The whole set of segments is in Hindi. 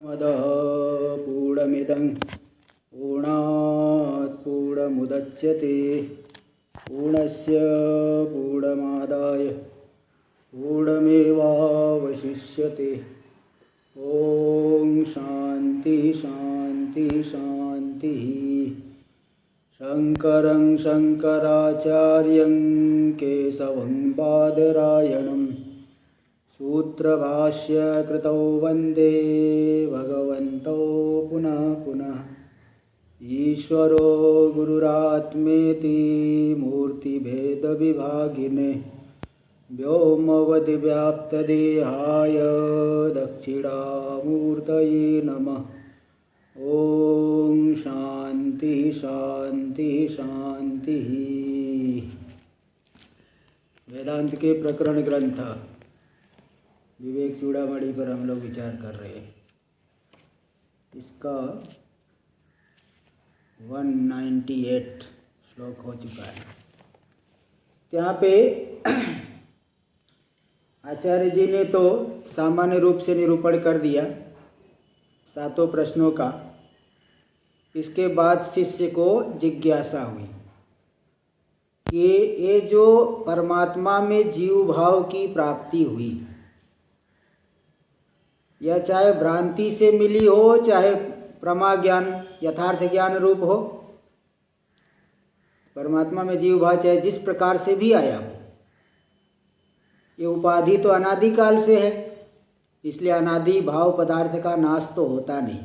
मदः पूर्णमिदं पूर्णात् पूर्णमुदच्यते पूर्णस्य पूर्णमादाय पूर्णमेवावशिष्यते। ॐ शान्ति शान्ति शान्तिः। शङ्करं शङ्कराचार्यं केशवं बादरायणं सूत्रभाष्य कृतौ वन्दे भगवन्तौ पुनः पुनः। ईश्वरो गुरुरात्मेति मूर्तिभेदविभागिने व्योमवद्व्याप्तदेहाय दक्षिणामूर्तये नमः। ॐ शान्ति शान्ति शान्तिः। वेदांत के प्रकरण ग्रंथ विवेक चूड़ामणि पर हम लोग विचार कर रहे हैं। इसका 198 श्लोक हो चुका है। यहाँ पे आचार्य जी ने तो सामान्य रूप से निरूपण कर दिया सातों प्रश्नों का। इसके बाद शिष्य को जिज्ञासा हुई कि ये जो परमात्मा में जीव भाव की प्राप्ति हुई, यह चाहे भ्रांति से मिली हो चाहे प्रमा ज्ञान यथार्थ ज्ञान रूप हो, परमात्मा में जीव भाव चाहे जिस प्रकार से भी आया हो, ये उपाधि तो अनादिकाल से है, इसलिए अनादि भाव पदार्थ का नाश तो होता नहीं।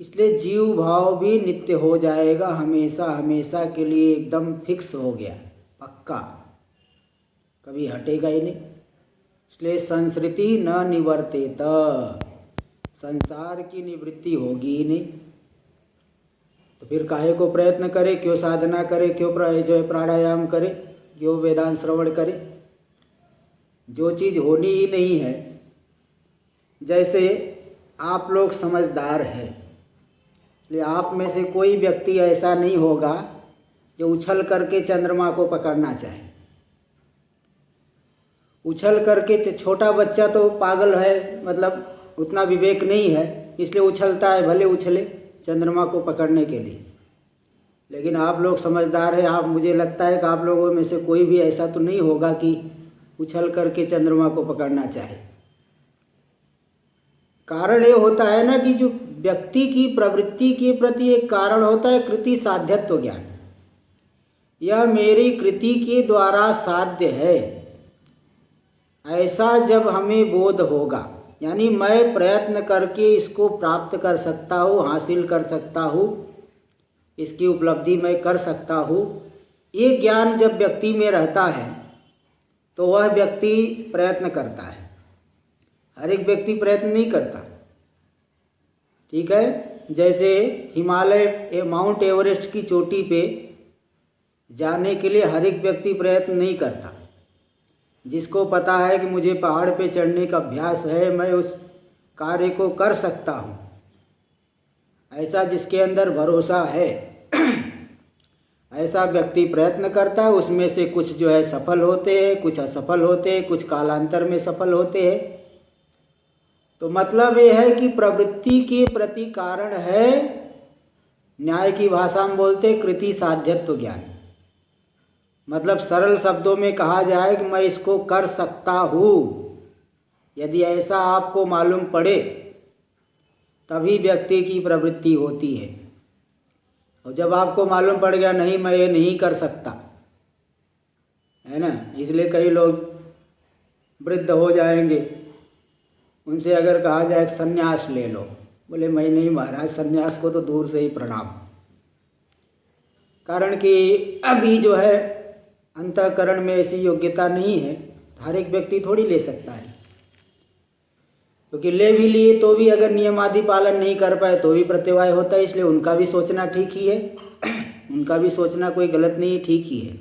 इसलिए जीव भाव भी नित्य हो जाएगा, हमेशा हमेशा के लिए एकदम फिक्स हो गया, पक्का, कभी हटेगा ही नहीं। इसलिए संसृति न निवर्तेत, संसार की निवृत्ति होगी ही नहीं। तो फिर काहे को प्रयत्न करे, क्यों साधना करे, क्यों जो है प्राणायाम करे, क्यों वेदांत श्रवण करे, जो चीज़ होनी ही नहीं है। जैसे आप लोग समझदार हैं, इसलिए आप में से कोई व्यक्ति ऐसा नहीं होगा जो उछल करके चंद्रमा को पकड़ना चाहे। उछल करके, छोटा बच्चा तो पागल है, मतलब उतना विवेक नहीं है, इसलिए उछलता है, भले उछले चंद्रमा को पकड़ने के लिए। लेकिन आप लोग समझदार हैं, आप, मुझे लगता है कि आप लोगों में से कोई भी ऐसा तो नहीं होगा कि उछल करके चंद्रमा को पकड़ना चाहे। कारण ये होता है ना कि जो व्यक्ति की प्रवृत्ति के प्रति एक कारण होता है कृति साध्यत्व ज्ञान। यह मेरी कृति के द्वारा साध्य है, ऐसा जब हमें बोध होगा, यानी मैं प्रयत्न करके इसको प्राप्त कर सकता हूँ, हासिल कर सकता हूँ, इसकी उपलब्धि मैं कर सकता हूँ, ये ज्ञान जब व्यक्ति में रहता है तो वह व्यक्ति प्रयत्न करता है। हर एक व्यक्ति प्रयत्न नहीं करता, ठीक है। जैसे हिमालय, माउंट एवरेस्ट की चोटी पे जाने के लिए हर एक व्यक्ति प्रयत्न नहीं करता। जिसको पता है कि मुझे पहाड़ पे चढ़ने का अभ्यास है, मैं उस कार्य को कर सकता हूँ, ऐसा जिसके अंदर भरोसा है, ऐसा व्यक्ति प्रयत्न करता है। उसमें से कुछ जो है सफल होते हैं, कुछ असफल होते हैं, कुछ कालांतर में सफल होते हैं। तो मतलब ये है कि प्रवृत्ति के प्रति कारण है, न्याय की भाषा में बोलते कृति साध्यत्व ज्ञान। मतलब सरल शब्दों में कहा जाए कि मैं इसको कर सकता हूँ, यदि ऐसा आपको मालूम पड़े तभी व्यक्ति की प्रवृत्ति होती है। और जब आपको मालूम पड़ गया नहीं, मैं ये नहीं कर सकता, है ना, इसलिए कई लोग वृद्ध हो जाएंगे, उनसे अगर कहा जाए सन्यास ले लो, बोले मैं नहीं महाराज, सन्यास को तो दूर से ही प्रणाम। कारण कि अभी जो है अंतःकरण में ऐसी योग्यता नहीं है, हर एक व्यक्ति थोड़ी ले सकता है। क्योंकि ले भी लिए तो भी अगर नियम आदि पालन नहीं कर पाए तो भी प्रत्यवाय होता है। इसलिए उनका भी सोचना ठीक ही है, उनका भी सोचना कोई गलत नहीं है, ठीक ही है।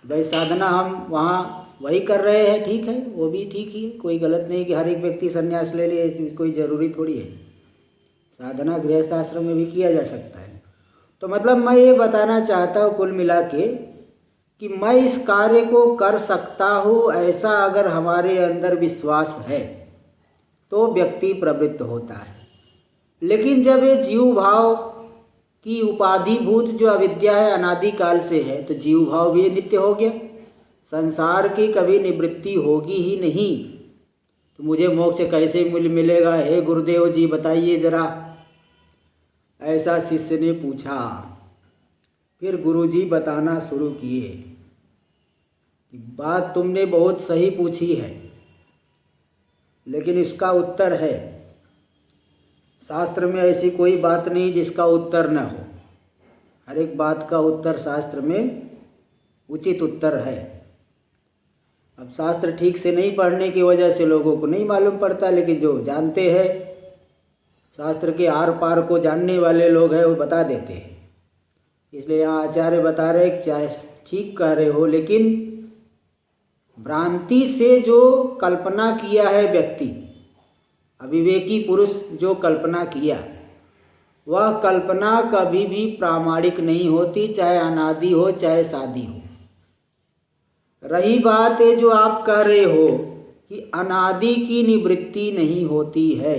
भाई साधना हम वहाँ वही कर रहे हैं, ठीक है, वो भी ठीक ही है, कोई गलत नहीं कि हर एक व्यक्ति संन्यास ले ले, कोई ज़रूरी थोड़ी है। साधना गृहस्थ आश्रम में भी किया जा सकता है। तो मतलब मैं ये बताना चाहता हूँ कुल मिला के कि मैं इस कार्य को कर सकता हूँ, ऐसा अगर हमारे अंदर विश्वास है तो व्यक्ति प्रवृत्त होता है। लेकिन जब ये जीव भाव की उपाधिभूत जो अविद्या है अनादि काल से है, तो जीव भाव भी नित्य हो गया, संसार की कभी निवृत्ति होगी ही नहीं। तो मुझे मोक्ष कैसे मिलेगा, हे गुरुदेव जी बताइए जरा, ऐसा शिष्य ने पूछा। फिर गुरुजी बताना शुरू किए कि बात तुमने बहुत सही पूछी है, लेकिन इसका उत्तर है, शास्त्र में ऐसी कोई बात नहीं जिसका उत्तर न हो। हर एक बात का उत्तर शास्त्र में उचित उत्तर है। अब शास्त्र ठीक से नहीं पढ़ने की वजह से लोगों को नहीं मालूम पड़ता, लेकिन जो जानते हैं, शास्त्र के आर पार को जानने वाले लोग हैं, वो बता देते हैं। इसलिए यहाँ आचार्य बता रहे चाहे ठीक कह रहे हो, लेकिन भ्रांति से जो कल्पना किया है व्यक्ति, अविवेकी पुरुष जो कल्पना किया, वह कल्पना कभी भी प्रामाणिक नहीं होती, चाहे अनादि हो चाहे शादी हो। रही बात है जो आप कह रहे हो कि अनादि की निवृत्ति नहीं होती है,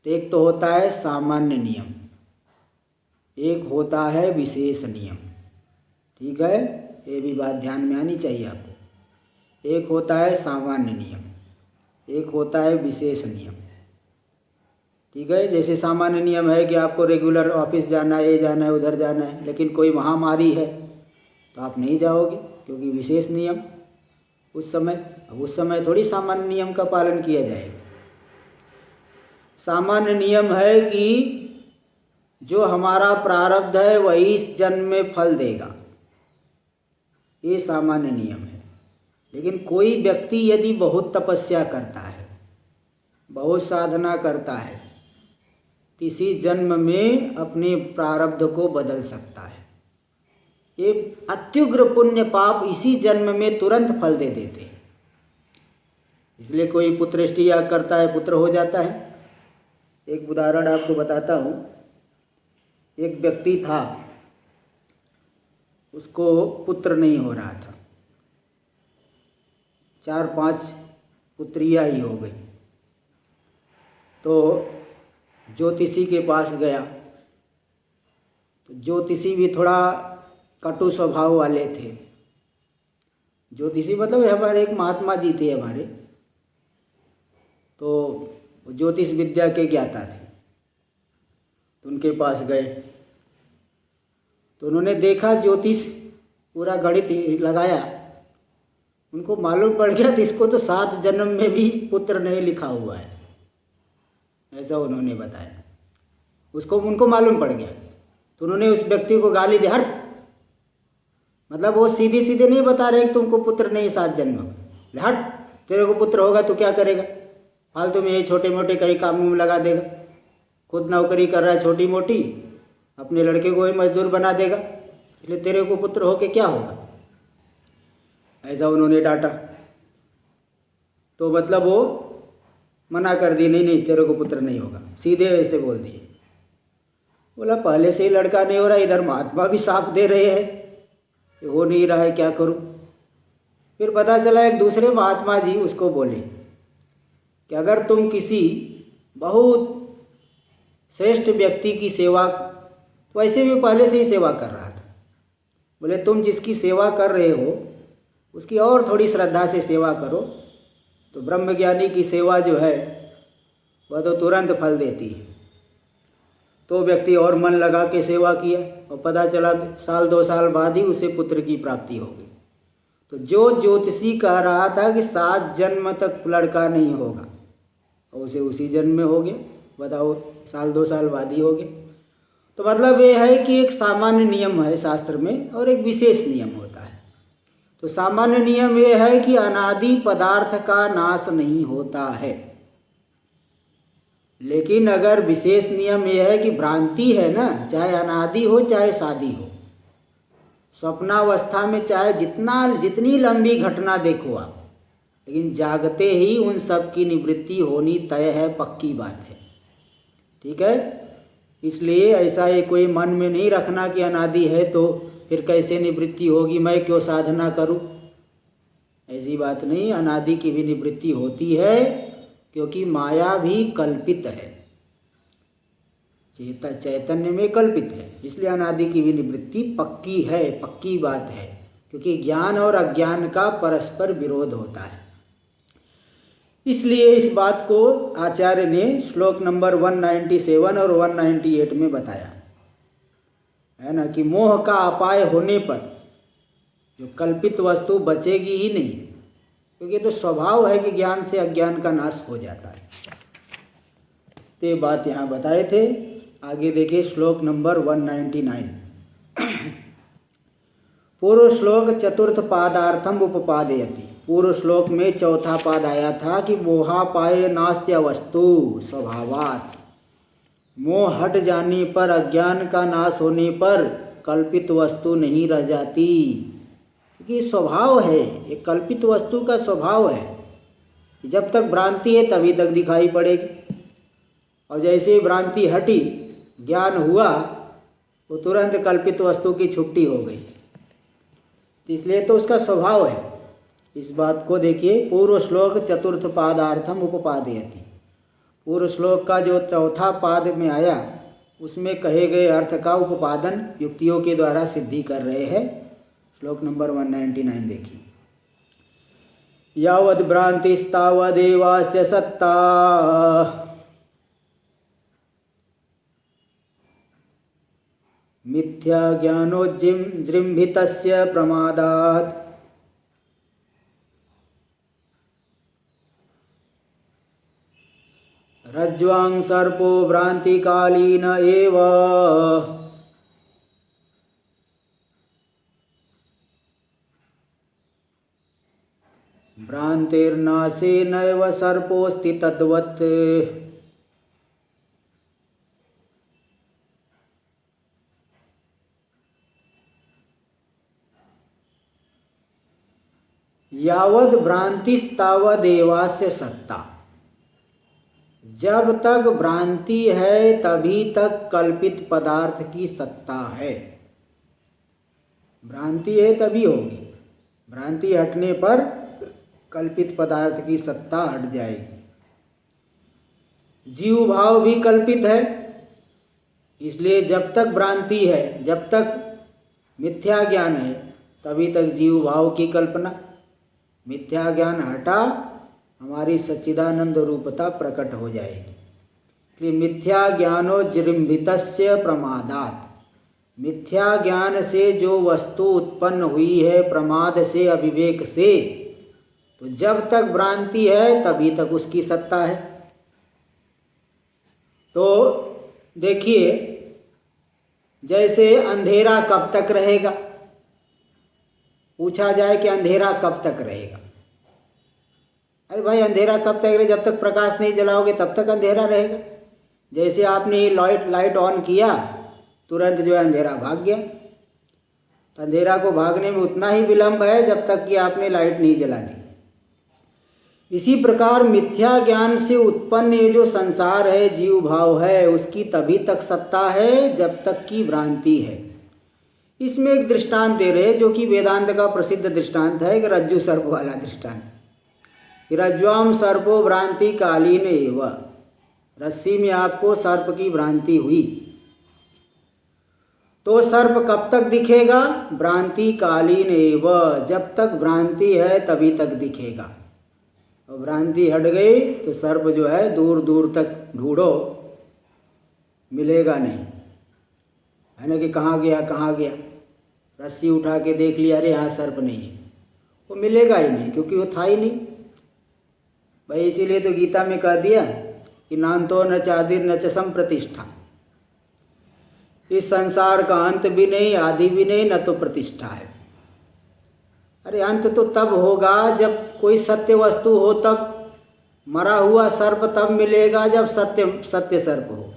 एक तो होता है सामान्य नियम, एक होता है विशेष नियम। ठीक है, ये भी बात ध्यान में आनी चाहिए आपको। एक होता है सामान्य नियम, एक होता है विशेष नियम। ठीक है, जैसे सामान्य नियम है कि आपको रेगुलर ऑफिस जाना है, ये जाना है, उधर जाना है, लेकिन कोई महामारी है तो आप नहीं जाओगे, क्योंकि विशेष नियम उस समय थोड़ी सामान्य नियम का पालन किया जाएगा। सामान्य नियम है कि जो हमारा प्रारब्ध है वही इस जन्म में फल देगा, ये सामान्य नियम है। लेकिन कोई व्यक्ति यदि बहुत तपस्या करता है, बहुत साधना करता है, इसी जन्म में अपने प्रारब्ध को बदल सकता है। ये अत्युग्र पुण्य पाप इसी जन्म में तुरंत फल दे देते हैं। इसलिए कोई पुत्रष्टि याग करता है, पुत्र हो जाता है। एक उदाहरण आपको बताता हूँ। एक व्यक्ति था, उसको पुत्र नहीं हो रहा था, 4-5 पुत्रियाँ ही हो गई। तो ज्योतिषी के पास गया, तो ज्योतिषी भी थोड़ा कटु स्वभाव वाले थे। ज्योतिषी मतलब हमारे एक महात्मा जी थे हमारे, तो ज्योतिष विद्या के ज्ञाता थे। तो उनके पास गए तो उन्होंने देखा, ज्योतिष पूरा गणित लगाया, उनको मालूम पड़ गया कि इसको तो 7 जन्म में भी पुत्र नहीं लिखा हुआ है, ऐसा उन्होंने बताया। उनको मालूम पड़ गया। तो उन्होंने उस व्यक्ति को गाली दी, हट, मतलब वो सीधे सीधे नहीं बता रहे कि तुमको पुत्र नहीं 7 जन्म, हट, तेरे को पुत्र होगा तो क्या करेगा, फालतू में ये छोटे मोटे कहीं काम में लगा देगा, खुद नौकरी कर रहा है छोटी मोटी, अपने लड़के को ही मजदूर बना देगा, इसलिए तेरे को पुत्र होके क्या होगा, ऐसा उन्होंने डांटा। तो मतलब वो मना कर दी, नहीं तेरे को पुत्र नहीं होगा, सीधे ऐसे बोल दिए। बोला पहले से ही लड़का नहीं हो रहा, इधर महात्मा भी साफ दे रहे हैं, हो नहीं रहा है, क्या करूं। फिर पता चला एक दूसरे महात्मा जी उसको बोले कि अगर तुम किसी बहुत श्रेष्ठ व्यक्ति की सेवा, तो वैसे भी पहले से ही सेवा कर रहा था, बोले तुम जिसकी सेवा कर रहे हो उसकी और थोड़ी श्रद्धा से सेवा करो, तो ब्रह्मज्ञानी की सेवा जो है वह तो तुरंत फल देती है। तो व्यक्ति और मन लगा के सेवा किया, और पता चला 1-2 साल बाद ही उसे पुत्र की प्राप्ति हो गई। तो जो ज्योतिषी कह रहा था कि 7 जन्म तक लड़का नहीं होगा, और उसे उसी जन्म में हो गया, बताओ 1-2 साल बाद ही हो गया। तो मतलब ये है कि एक सामान्य नियम है शास्त्र में, और एक विशेष नियम होता है। तो सामान्य नियम ये है कि अनादि पदार्थ का नाश नहीं होता है, लेकिन अगर विशेष नियम यह है कि भ्रांति है ना, चाहे अनादि हो चाहे शादी हो, स्वप्नावस्था में चाहे जितनी लंबी घटना देखो आप, लेकिन जागते ही उन सब की निवृत्ति होनी तय है, पक्की बात है। ठीक है, इसलिए ऐसा ये कोई मन में नहीं रखना कि अनादि है तो फिर कैसे निवृत्ति होगी, मैं क्यों साधना करूं, ऐसी बात नहीं। अनादि की भी निवृत्ति होती है, क्योंकि माया भी कल्पित है, चैतन्य में कल्पित है, इसलिए अनादि की भी निवृत्ति पक्की है, पक्की बात है, क्योंकि ज्ञान और अज्ञान का परस्पर विरोध होता है। इसलिए इस बात को आचार्य ने श्लोक नंबर 197 और 198 में बताया है ना, कि मोह का अपाय होने पर जो कल्पित वस्तु बचेगी ही नहीं, क्योंकि तो स्वभाव है कि ज्ञान से अज्ञान का नाश हो जाता है। ते बात यहाँ बताए थे। आगे देखिए श्लोक नंबर 199। पूर्व श्लोक चतुर्थ पादार्थम उपपादयति। पूर्व श्लोक में चौथा पाद आया था कि मोहापाय नास्त्य वस्तु स्वभावात्। मोह हट जाने पर, अज्ञान का नाश होने पर कल्पित वस्तु नहीं रह जाती, क्योंकि स्वभाव है, एक कल्पित वस्तु का स्वभाव है। जब तक भ्रांति है तभी तक दिखाई पड़ेगी, और जैसे ही भ्रांति हटी, ज्ञान हुआ, तो तुरंत कल्पित वस्तु की छुट्टी हो गई। इसलिए तो उसका स्वभाव है। इस बात को देखिए, पूर्व श्लोक चतुर्थ पादार्थम उपपादयति। पूर्व श्लोक का जो चौथा पाद में आया, उसमें कहे गए अर्थ का उपादन युक्तियों के द्वारा सिद्धि कर रहे हैं। श्लोक नंबर 199 देखिए। यावद् भ्रांतिस्तावदेवास्य सत्ता मिथ्या ज्ञानोज्जृम्भितस्य प्रमादात् रज्ज्वां सर्पो भ्रांतिकालीन एव भ्रांतिर्नाशे नैव सर्पोऽस्ति तद्वत्। यावद् भ्रांतिस्तावदेवास्य सत्ता। जब तक भ्रांति है तभी तक कल्पित पदार्थ की सत्ता है। भ्रांति है तभी होगी, भ्रांति हटने पर कल्पित पदार्थ की सत्ता हट जाएगी। जीव भाव भी कल्पित है, इसलिए जब तक भ्रांति है, जब तक मिथ्या ज्ञान है, तभी तक जीव भाव की कल्पना। मिथ्या ज्ञान हटा, हमारी सच्चिदानंद रूपता प्रकट हो जाएगी। इसलिए मिथ्या ज्ञानोज्जृम्भितस्य प्रमादात्। मिथ्या ज्ञान से जो वस्तु उत्पन्न हुई है प्रमाद से, अविवेक से, तो जब तक भ्रांति है तभी तक उसकी सत्ता है। तो देखिए, जैसे अंधेरा कब तक रहेगा, पूछा जाए कि अंधेरा कब तक रहेगा। अरे भाई, अंधेरा कब तक रहेगा? जब तक प्रकाश नहीं जलाओगे तब तक अंधेरा रहेगा। जैसे आपने लाइट ऑन किया, तुरंत जो है अंधेरा भाग गया। तो अंधेरा को भागने में उतना ही विलंब है जब तक कि आपने लाइट नहीं जला दी। इसी प्रकार मिथ्या ज्ञान से उत्पन्न ये जो संसार है, जीव भाव है, उसकी तभी तक सत्ता है जब तक की भ्रांति है। इसमें एक दृष्टांत दे रहे, जो कि वेदांत का प्रसिद्ध दृष्टांत है, कि रज्जु सर्प वाला दृष्टांत। रज्ज्वाम सर्पो भ्रांति कालीन एव। रस्सी में आपको सर्प की भ्रांति हुई, तो सर्प कब तक दिखेगा? भ्रांति कालीन एव। जब तक भ्रांति है तभी तक दिखेगा, और भ्रांति हट गई तो सर्प जो है दूर दूर तक ढूंढो, मिलेगा नहीं, है ना, कि कहाँ गया कहाँ गया। रस्सी उठा के देख लिया, अरे यहाँ सर्प नहीं है, वो मिलेगा ही नहीं, क्योंकि वो था ही नहीं भाई। इसीलिए तो गीता में कह दिया कि नान्तो न चादिर न च संप्रतिष्ठा। इस संसार का अंत भी नहीं, आदि भी नहीं, न तो प्रतिष्ठा है। अरे अंत तो तब होगा जब कोई सत्य वस्तु हो, तब मरा हुआ सर्प तब मिलेगा जब सत्य सर्प हो।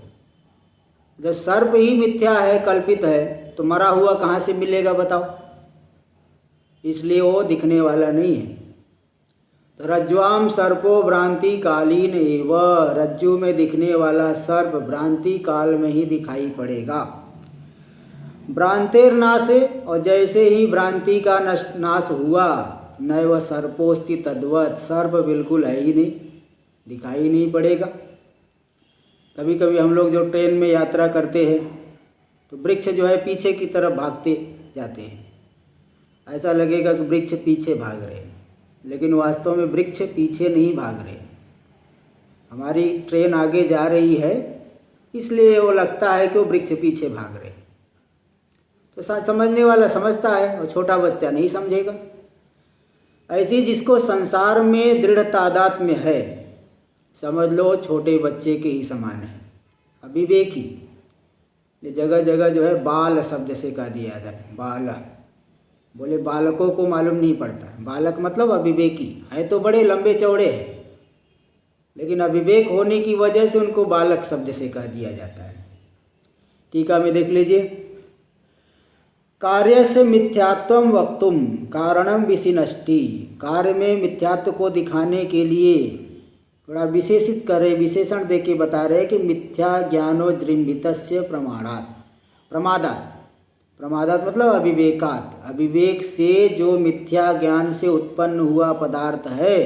जब सर्प ही मिथ्या है, कल्पित है, तो मरा हुआ कहाँ से मिलेगा बताओ? इसलिए वो दिखने वाला नहीं है। तो रज्ज्वाम सर्पो भ्रांति कालीन एव। रज्जु में दिखने वाला सर्प भ्रांति काल में ही दिखाई पड़ेगा। भ्रांतेर्नाशे, और जैसे ही भ्रांति का नाश हुआ, नैव सर्पोस्ति तद्वत्। सर्प बिल्कुल है ही नहीं। दिखाई नहीं पड़ेगा। कभी कभी हम लोग जो ट्रेन में यात्रा करते हैं तो वृक्ष जो है पीछे की तरफ भागते जाते हैं, ऐसा लगेगा कि वृक्ष पीछे भाग रहे हैं, लेकिन वास्तव में वृक्ष पीछे नहीं भाग रहे। हमारी ट्रेन आगे जा रही है इसलिए वो लगता है कि वो वृक्ष पीछे भाग रहे। तो समझने वाला समझता है और छोटा बच्चा नहीं समझेगा। ऐसी जिसको संसार में दृढ़ तादात्म्य है, समझ लो छोटे बच्चे के ही समान है, अविवेकी। जगह जगह जो है बाल शब्द से कह दिया जाता है, बाल। बोले बालकों को मालूम नहीं पड़ता, बालक मतलब अविवेकी है। तो बड़े लंबे चौड़े हैं, लेकिन अविवेक होने की वजह से उनको बालक शब्द से कह दिया जाता है। टीका में देख लीजिए, कार्य से मिथ्यात्वम वक्तुम कारणम विशिनष्टि। कार्य में मिथ्यात्व को दिखाने के लिए थोड़ा विशेषित करे, विशेषण देके बता रहे कि मिथ्या ज्ञानो जृंभितस्य प्रमादात। प्रमादात मतलब अविवेकात। अविवेक से जो मिथ्या ज्ञान से उत्पन्न हुआ पदार्थ है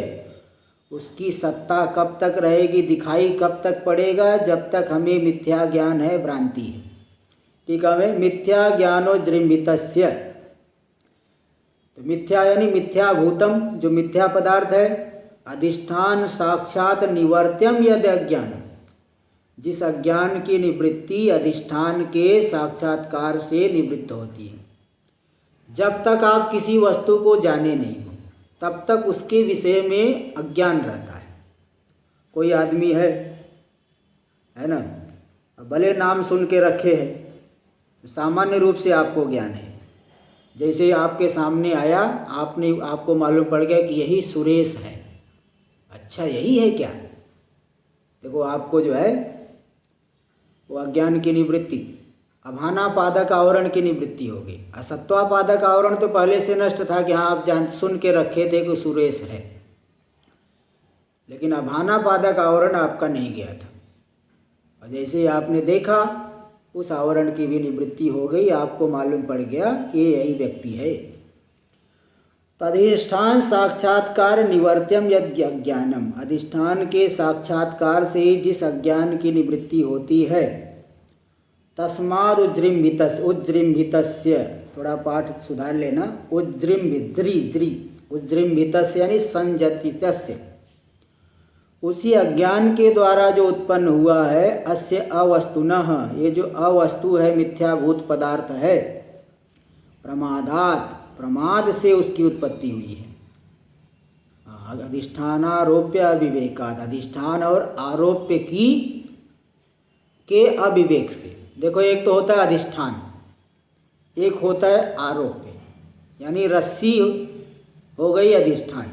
उसकी सत्ता कब तक रहेगी, दिखाई कब तक पड़ेगा, जब तक हमें मिथ्या ज्ञान है, भ्रांति है। ठीक है, मिथ्या ज्ञानो जृंभितस्य। तो मिथ्या यानी मिथ्याभूतम, जो मिथ्या पदार्थ है, अधिष्ठान साक्षात निवर्त्यम यद अज्ञान। जिस अज्ञान की निवृत्ति अधिष्ठान के साक्षात्कार से निवृत्त होती है। जब तक आप किसी वस्तु को जाने नहीं हो तब तक उसके विषय में अज्ञान रहता है। कोई आदमी है ना, भले नाम सुन के रखे है, तो सामान्य रूप से आपको ज्ञान है। जैसे आपके सामने आया, आपको मालूम पड़ गया कि यही सुरेश है। अच्छा यही है क्या? देखो आपको जो है वो अज्ञान की निवृत्ति, अभानापादक आवरण की निवृत्ति हो गई। असत्वापादक आवरण तो पहले से नष्ट था कि हाँ आप सुन के रखे थे कि सुरेश है, लेकिन अभानापादक आवरण आपका नहीं गया था। और जैसे आपने देखा उस आवरण की भी निवृत्ति हो गई, आपको मालूम पड़ गया कि यही व्यक्ति है। तदिष्ठान साक्षात्कार निवर्त्यम यद अज्ञानम। अधिष्ठान के साक्षात्कार से जिस अज्ञान की निवृत्ति होती है, तस्माद उज्जृंभितस्य, थोड़ा पाठ सुधार लेना, उज्जृंभितस्य यानी संजतितस्य, उसी अज्ञान के द्वारा जो उत्पन्न हुआ है, अस्य अवस्तुनः, ये जो अवस्तु है, मिथ्याभूत पदार्थ है, प्रमादात, प्रमाद से उसकी उत्पत्ति हुई है। अधिष्ठानारोप्य अविवेकात, अधिष्ठान और आरोप्य के अविवेक से। देखो एक तो होता है अधिष्ठान, एक होता है आरोप्य, यानी रस्सी हो गई अधिष्ठान।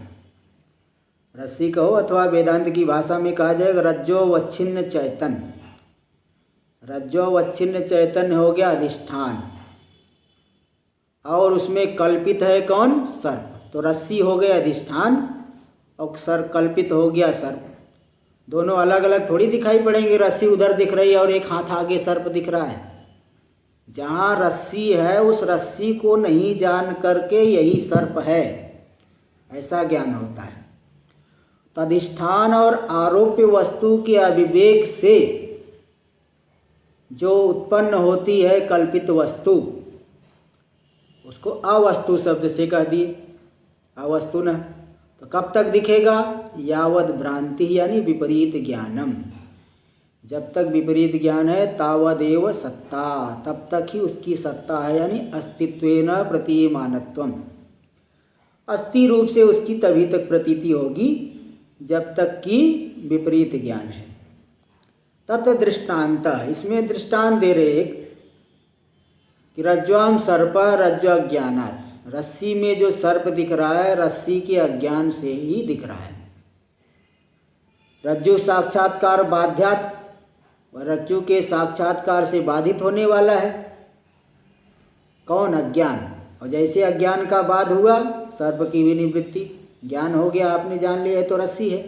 रस्सी कहो अथवा वेदांत की भाषा में कहा जाएगा रज्जोवच्छिन्न चैतन्य। रज्जोवच्छिन्न चैतन्य हो गया अधिष्ठान, और उसमें कल्पित है कौन? सर्प। तो रस्सी हो गया अधिष्ठान और सर्प कल्पित हो गया सर्प। दोनों अलग अलग थोड़ी दिखाई पड़ेंगे, रस्सी उधर दिख रही है और एक हाथ आगे सर्प दिख रहा है। जहाँ रस्सी है उस रस्सी को नहीं जान करके यही सर्प है, ऐसा ज्ञान होता है। तदिष्ठान और आरोप्य वस्तु के अविवेक से जो उत्पन्न होती है कल्पित वस्तु, उसको अवस्तु शब्द से कह दिए, अवस्तु न। तो कब तक दिखेगा? यावद भ्रांति यानी विपरीत ज्ञानम। जब तक विपरीत ज्ञान है तावदेव सत्ता, तब तक ही उसकी सत्ता है, यानी अस्तित्वेन प्रतीयमानत्वम। अस्थि रूप से उसकी तभी तक प्रतीति होगी जब तक कि विपरीत ज्ञान है। तत् दृष्टांत, इसमें दृष्टांत दे रहे एक कि रज्ज्वाम सर्प रज्जु अज्ञानात्, रस्सी में जो सर्प दिख रहा है रस्सी के अज्ञान से ही दिख रहा है। रज्जु साक्षात्कार बाध्यात्, रज्जु के साक्षात्कार से बाधित होने वाला है कौन? अज्ञान। और जैसे अज्ञान का बाध हुआ सर्प की भी निवृत्ति, ज्ञान हो गया, आपने जान लिया है तो रस्सी है।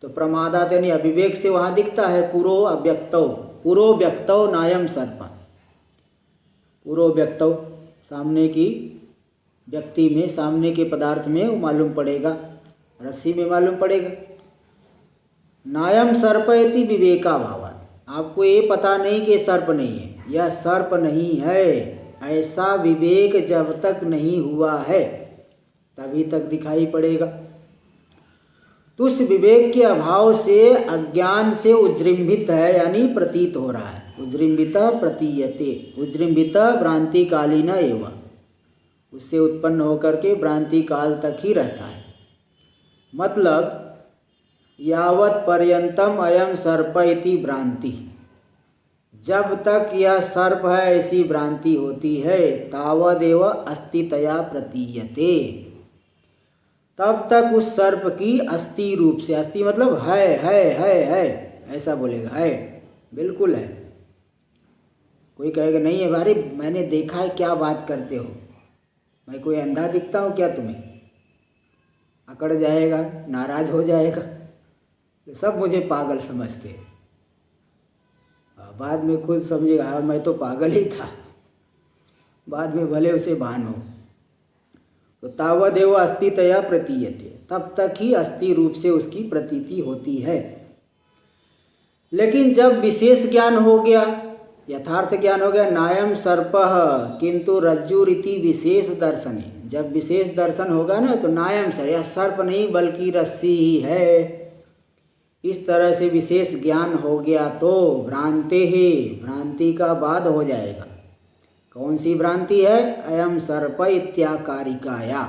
तो प्रमादात यानी अविवेक से वहाँ दिखता है पुरो अव्यक्तौ, पुरो व्यक्तौ नायम सर्प। पुरो व्यक्तौ, सामने की व्यक्ति में, सामने के पदार्थ में वो मालूम पड़ेगा, रस्सी में मालूम पड़ेगा। नायम सर्प इति विवेकाभावात्, आपको ये पता नहीं कि सर्प नहीं है, यह सर्प नहीं है, ऐसा विवेक जब तक नहीं हुआ है तभी तक दिखाई पड़ेगा। तो उस विवेक के अभाव से अज्ञान से उज्जृंभित है, यानी प्रतीत हो रहा है। उज्जृंभित प्रतीयते, उज्जृंभित भ्रांति कालीन एवं, उससे उत्पन्न होकर के भ्रांति काल तक ही रहता है। मतलब यावत पर्यंतम अयम सर्प इति भ्रांति, जब तक यह सर्प है ऐसी भ्रांति होती है, तावदेव अस्तितया प्रतीयते, तब तक उस सर्प की अस्थि रूप से, अस्थि मतलब है ऐसा बोलेगा, है बिल्कुल है। कोई कहेगा नहीं है, भाई मैंने देखा है, क्या बात करते हो, मैं कोई अंधा दिखता हूँ क्या तुम्हें? अकड़ जाएगा, नाराज हो जाएगा, तो सब मुझे पागल समझते। बाद में खुद समझेगा हाँ मैं तो पागल ही था, बाद में भले उसे भान हो। तो तावदेव अस्तितया प्रतीयते, तब तक ही अस्थि रूप से उसकी प्रतीति होती है। लेकिन जब विशेष ज्ञान हो गया, यथार्थ ज्ञान हो गया, नायम सर्पः किंतु रज्जुरिति विशेष दर्शन, जब विशेष दर्शन होगा ना तो नायम से, यह सर्प नहीं बल्कि रस्सी ही है, इस तरह से विशेष ज्ञान हो गया तो भ्रांति ही, भ्रांति का बाद हो जाएगा। कौन सी भ्रांति है? अयम सर्प इत्याकारिकाया,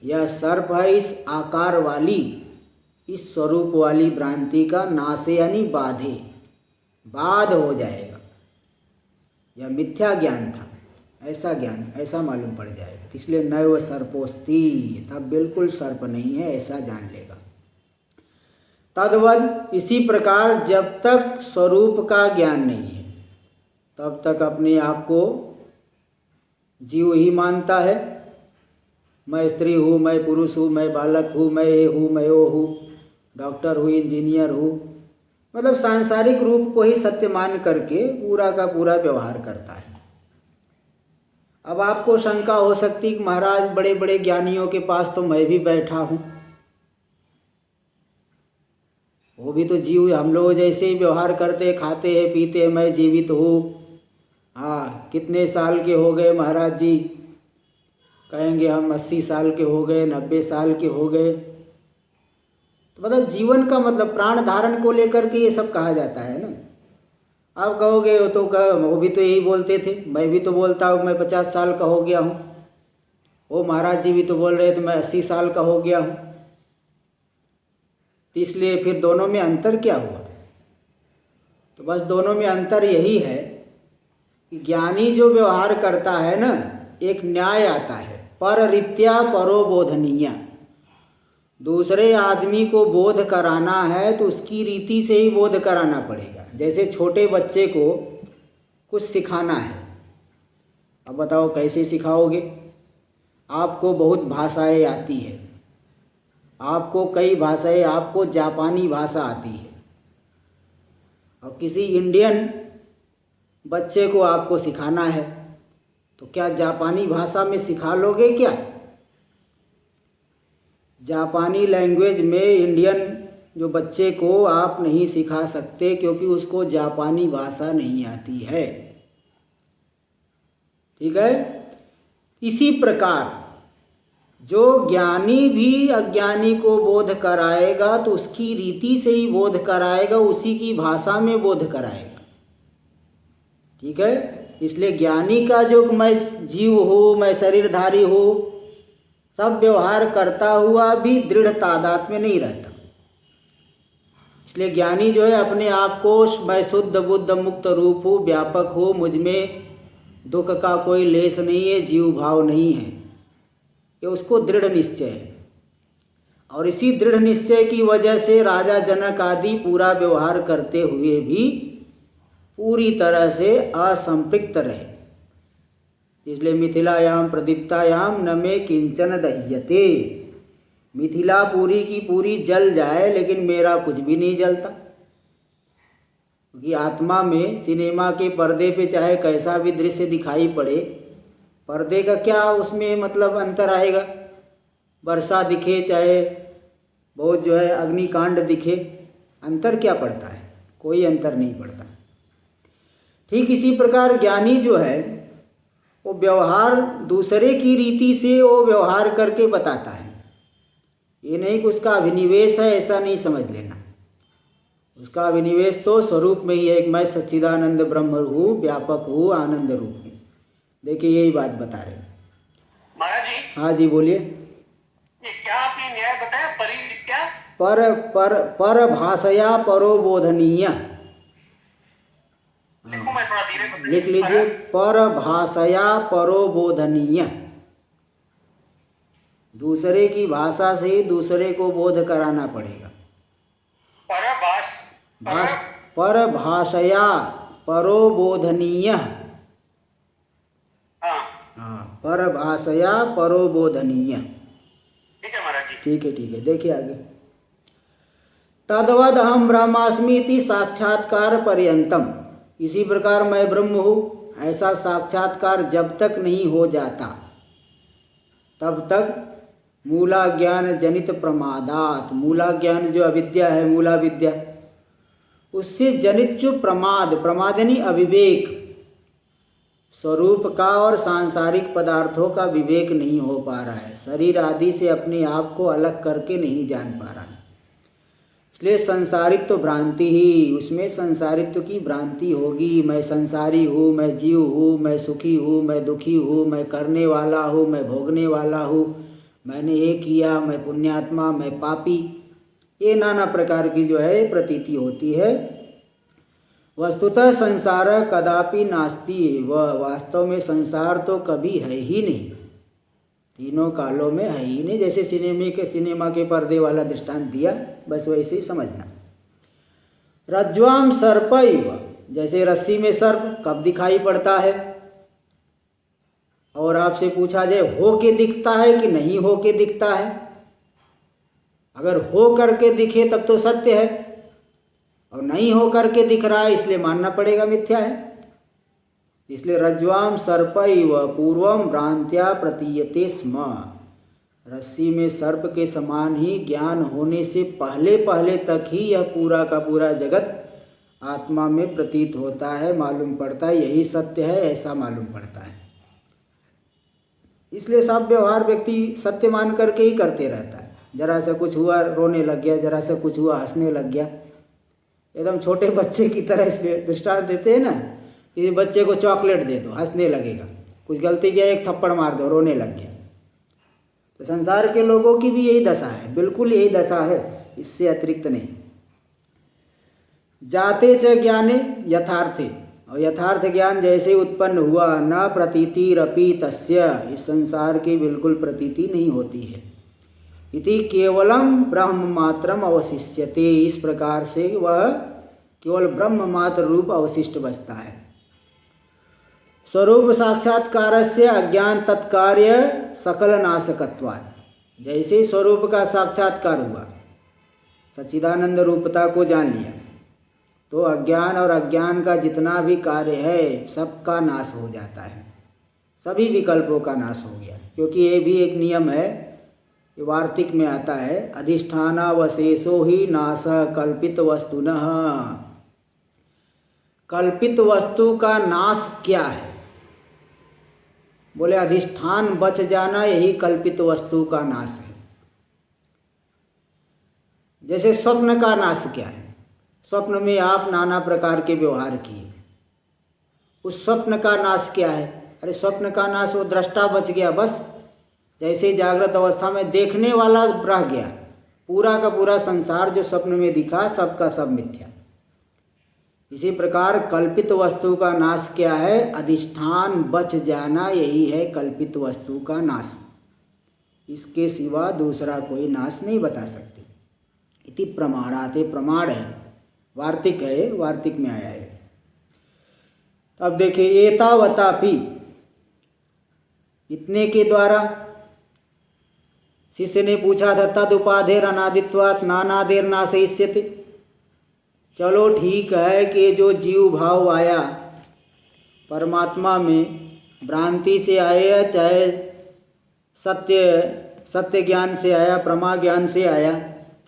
यह सर्प है इस आकार वाली, इस स्वरूप वाली भ्रांति का नाशे यानी बाधे, बाद हो जाएगा। यह मिथ्या ज्ञान था, ऐसा ज्ञान ऐसा मालूम पड़ जाएगा। इसलिए नैव सर्पोस्ति, तब बिल्कुल सर्प नहीं है ऐसा जान लेगा। तद्वद इसी प्रकार जब तक स्वरूप का ज्ञान नहीं है तब तक अपने आप को जीव ही मानता है। मैं स्त्री हूँ, मैं पुरुष हूँ, मैं बालक हूँ, मैं ये हूँ, मैं वो हूँ, डॉक्टर हूँ, इंजीनियर हूँ, मतलब सांसारिक रूप को ही सत्य मान करके पूरा का पूरा व्यवहार करता है। अब आपको शंका हो सकती कि महाराज बड़े बड़े ज्ञानियों के पास तो मैं भी बैठा हूँ, वो भी तो जीव, हम लोग जैसे ही व्यवहार करते खाते हैं पीते हैं, मैं जीवित हूँ। हाँ, कितने साल के हो गए महाराज जी? कहेंगे हम 80 साल के हो गए, 90 साल के हो गए। तो मतलब जीवन का मतलब प्राण धारण को लेकर के ये सब कहा जाता है ना। आप कहोगे वो तो वो भी तो यही बोलते थे, मैं भी तो बोलता हूँ मैं 50 साल का हो गया हूँ, वो महाराज जी भी तो बोल रहे थे मैं 80 साल का हो गया हूँ। तो इसलिए फिर दोनों में अंतर क्या हुआ? तो बस दोनों में अंतर यही है कि ज्ञानी जो व्यवहार करता है ना, एक न्याय आता है, पर रीत्या परो बोधनीय, दूसरे आदमी को बोध कराना है तो उसकी रीति से ही बोध कराना पड़ेगा। जैसे छोटे बच्चे को कुछ सिखाना है, अब बताओ कैसे सिखाओगे? आपको बहुत भाषाएं आती है, आपको कई भाषाएं, आपको जापानी भाषा आती है, और किसी इंडियन बच्चे को आपको सिखाना है तो क्या जापानी भाषा में सिखा लोगे क्या? जापानी लैंग्वेज में इंडियन जो बच्चे को आप नहीं सिखा सकते क्योंकि उसको जापानी भाषा नहीं आती है। ठीक है? इसी प्रकार जो ज्ञानी भी अज्ञानी को बोध कराएगा तो उसकी रीति से ही बोध कराएगा, उसी की भाषा में बोध कराएगा। ठीक है? इसलिए ज्ञानी का जो मैं जीव हूँ, मैं शरीरधारी हूँ, सब व्यवहार करता हुआ भी दृढ़ तादाद में नहीं रहता। इसलिए ज्ञानी जो है अपने आप को मैं शुद्ध बुद्ध मुक्त रूप हूँ, व्यापक हूँ, मुझ में दुख का कोई लेस नहीं है, जीव भाव नहीं है, ये उसको दृढ़ निश्चय है। और इसी दृढ़ निश्चय की वजह से राजा जनक आदि पूरा व्यवहार करते हुए भी पूरी तरह से असंपृक्त रहे। इसलिए मिथिलायाम प्रदीप्तायाम न मे किंचन दह्यते, मिथिला पूरी की पूरी जल जाए लेकिन मेरा कुछ भी नहीं जलता। क्योंकि आत्मा में सिनेमा के पर्दे पे चाहे कैसा भी दृश्य दिखाई पड़े, पर्दे का क्या उसमें मतलब अंतर आएगा? वर्षा दिखे चाहे बहुत जो है अग्निकांड दिखे, अंतर क्या पड़ता है? कोई अंतर नहीं पड़ता। ठीक इसी प्रकार ज्ञानी जो है वो व्यवहार दूसरे की रीति से वो व्यवहार करके बताता है। ये नहीं कि उसका अभिनिवेश है, ऐसा नहीं समझ लेना। उसका अभिनिवेश तो स्वरूप में ही है, एक मैं सच्चिदानंद ब्रह्म हूँ, व्यापक हूँ, आनंद रूप हूँ। देखिए यही बात बता रहे हैं महाराज जी। हाँ जी बोलिए। ये क्या आपने न्याय बताया? परिविद्या पर भाषया परो बोधनीय। लिखो, मैं थोड़ा धीरे बता। लिख लीजिए, पर भाषया परो बोधनीय। दूसरे की भाषा से दूसरे को बोध कराना पड़ेगा। पर भाषया परो बोधनीय। हाँ, पर भाषया परो बोधनीय। ठीक है महाराज जी। ठीक है। देखिए आगे। तद्वद हम ब्रह्मास्मीति साक्षात्कार पर्यंतम। इसी प्रकार मैं ब्रह्म हूँ ऐसा साक्षात्कार जब तक नहीं हो जाता तब तक मूला ज्ञान जनित प्रमादात, मूला ज्ञान जो अविद्या है, मूला विद्या, उससे जनित जो प्रमाद यानी अविवेक, स्वरूप का और सांसारिक पदार्थों का विवेक नहीं हो पा रहा है। शरीर आदि से अपने आप को अलग करके नहीं जान पा रहा है। इसलिए संसारिक तो भ्रांति ही, उसमें संसारित्व की भ्रांति होगी। मैं संसारी हूँ, मैं जीव हूँ, मैं सुखी हूँ, मैं दुखी हूँ, मैं करने वाला हूँ, मैं भोगने वाला हूँ, मैंने ये किया, मैं पुण्यात्मा, मैं पापी, ये नाना प्रकार की जो है प्रतीति होती है। वस्तुतः संसार कदापि नास्ति, वह वास्तव में संसार तो कभी है ही नहीं, तीनों कालों में है ही नहीं। जैसे सिनेमा के पर्दे वाला दृष्टांत दिया, बस वैसे ही समझना। रज्ज्वाम सर्पैव, जैसे रस्सी में सर्प कब दिखाई पड़ता है? और आपसे पूछा जाए हो के दिखता है कि नहीं हो के दिखता है? अगर हो करके दिखे तब तो सत्य है, और नहीं हो करके दिख रहा है इसलिए मानना पड़ेगा मिथ्या है। इसलिए रज्ज्वाम सर्पैव पूर्वम भ्रांत्या प्रतीयते स्म। रस्सी में सर्प के समान ही ज्ञान होने से पहले तक ही यह पूरा का पूरा जगत आत्मा में प्रतीत होता है, मालूम पड़ता है, यही सत्य है, ऐसा मालूम पड़ता है। इसलिए सब व्यवहार व्यक्ति सत्य मान करके ही करते रहता है। जरा सा कुछ हुआ रोने लग गया, जरा सा कुछ हुआ हंसने लग गया, एकदम छोटे बच्चे की तरह। इसलिए दृष्टांत देते हैं ना, किसी बच्चे को चॉकलेट दे दो हंसने लगेगा, कुछ गलती किया एक थप्पड़ मार दो रोने लग गया। तो संसार के लोगों की भी यही दशा है, बिल्कुल यही दशा है, इससे अतिरिक्त नहीं। जाते च ज्ञाने यथार्थे, और यथार्थ ज्ञान जैसे उत्पन्न हुआ, न प्रतीतिरपि तस्य, इस संसार की बिल्कुल प्रतीति नहीं होती है। इति केवलम ब्रह्म मात्रम अवशिष्यते, इस प्रकार से वह केवल ब्रह्म मात्र रूप अवशिष्ट बचता है। स्वरूप साक्षात्कार से अज्ञान तत्कार्य सकल नाशकत्वात्, जैसे स्वरूप का साक्षात्कार हुआ, सच्चिदानंद रूपता को जान लिया, तो अज्ञान और अज्ञान का जितना भी कार्य है सबका नाश हो जाता है, सभी विकल्पों का नाश हो गया। क्योंकि ये भी एक नियम है, ये वार्तिक में आता है, अधिष्ठानावशेषो ही नाश कल्पित वस्तुनः। कल्पित वस्तु का नाश क्या है? बोले अधिष्ठान बच जाना, यही कल्पित वस्तु का नाश है। जैसे स्वप्न का नाश क्या है? स्वप्न में आप नाना प्रकार के व्यवहार किए, उस स्वप्न का नाश क्या है? अरे स्वप्न का नाश वो दृष्टा बच गया बस। जैसे जागृत अवस्था में देखने वाला रह गया, पूरा का पूरा संसार जो स्वप्न में दिखा सबका सब मिथ्या। इसी प्रकार कल्पित वस्तु का नाश क्या है? अधिष्ठान बच जाना, यही है कल्पित वस्तु का नाश। इसके सिवा दूसरा कोई नाश नहीं बता सकते। इति प्रमाणाते, प्रमाण है, वार्तिक है, वार्तिक में आया है। अब देखिए, एतावतापि, इतने के द्वारा शिष्य ने पूछा था, तद उपाधेर अनादित्वात् नानादेर नाशयिष्यते। चलो ठीक है कि जो जीव भाव आया परमात्मा में, भ्रांति से आया चाहे सत्य ज्ञान से आया, प्रमा ज्ञान से आया,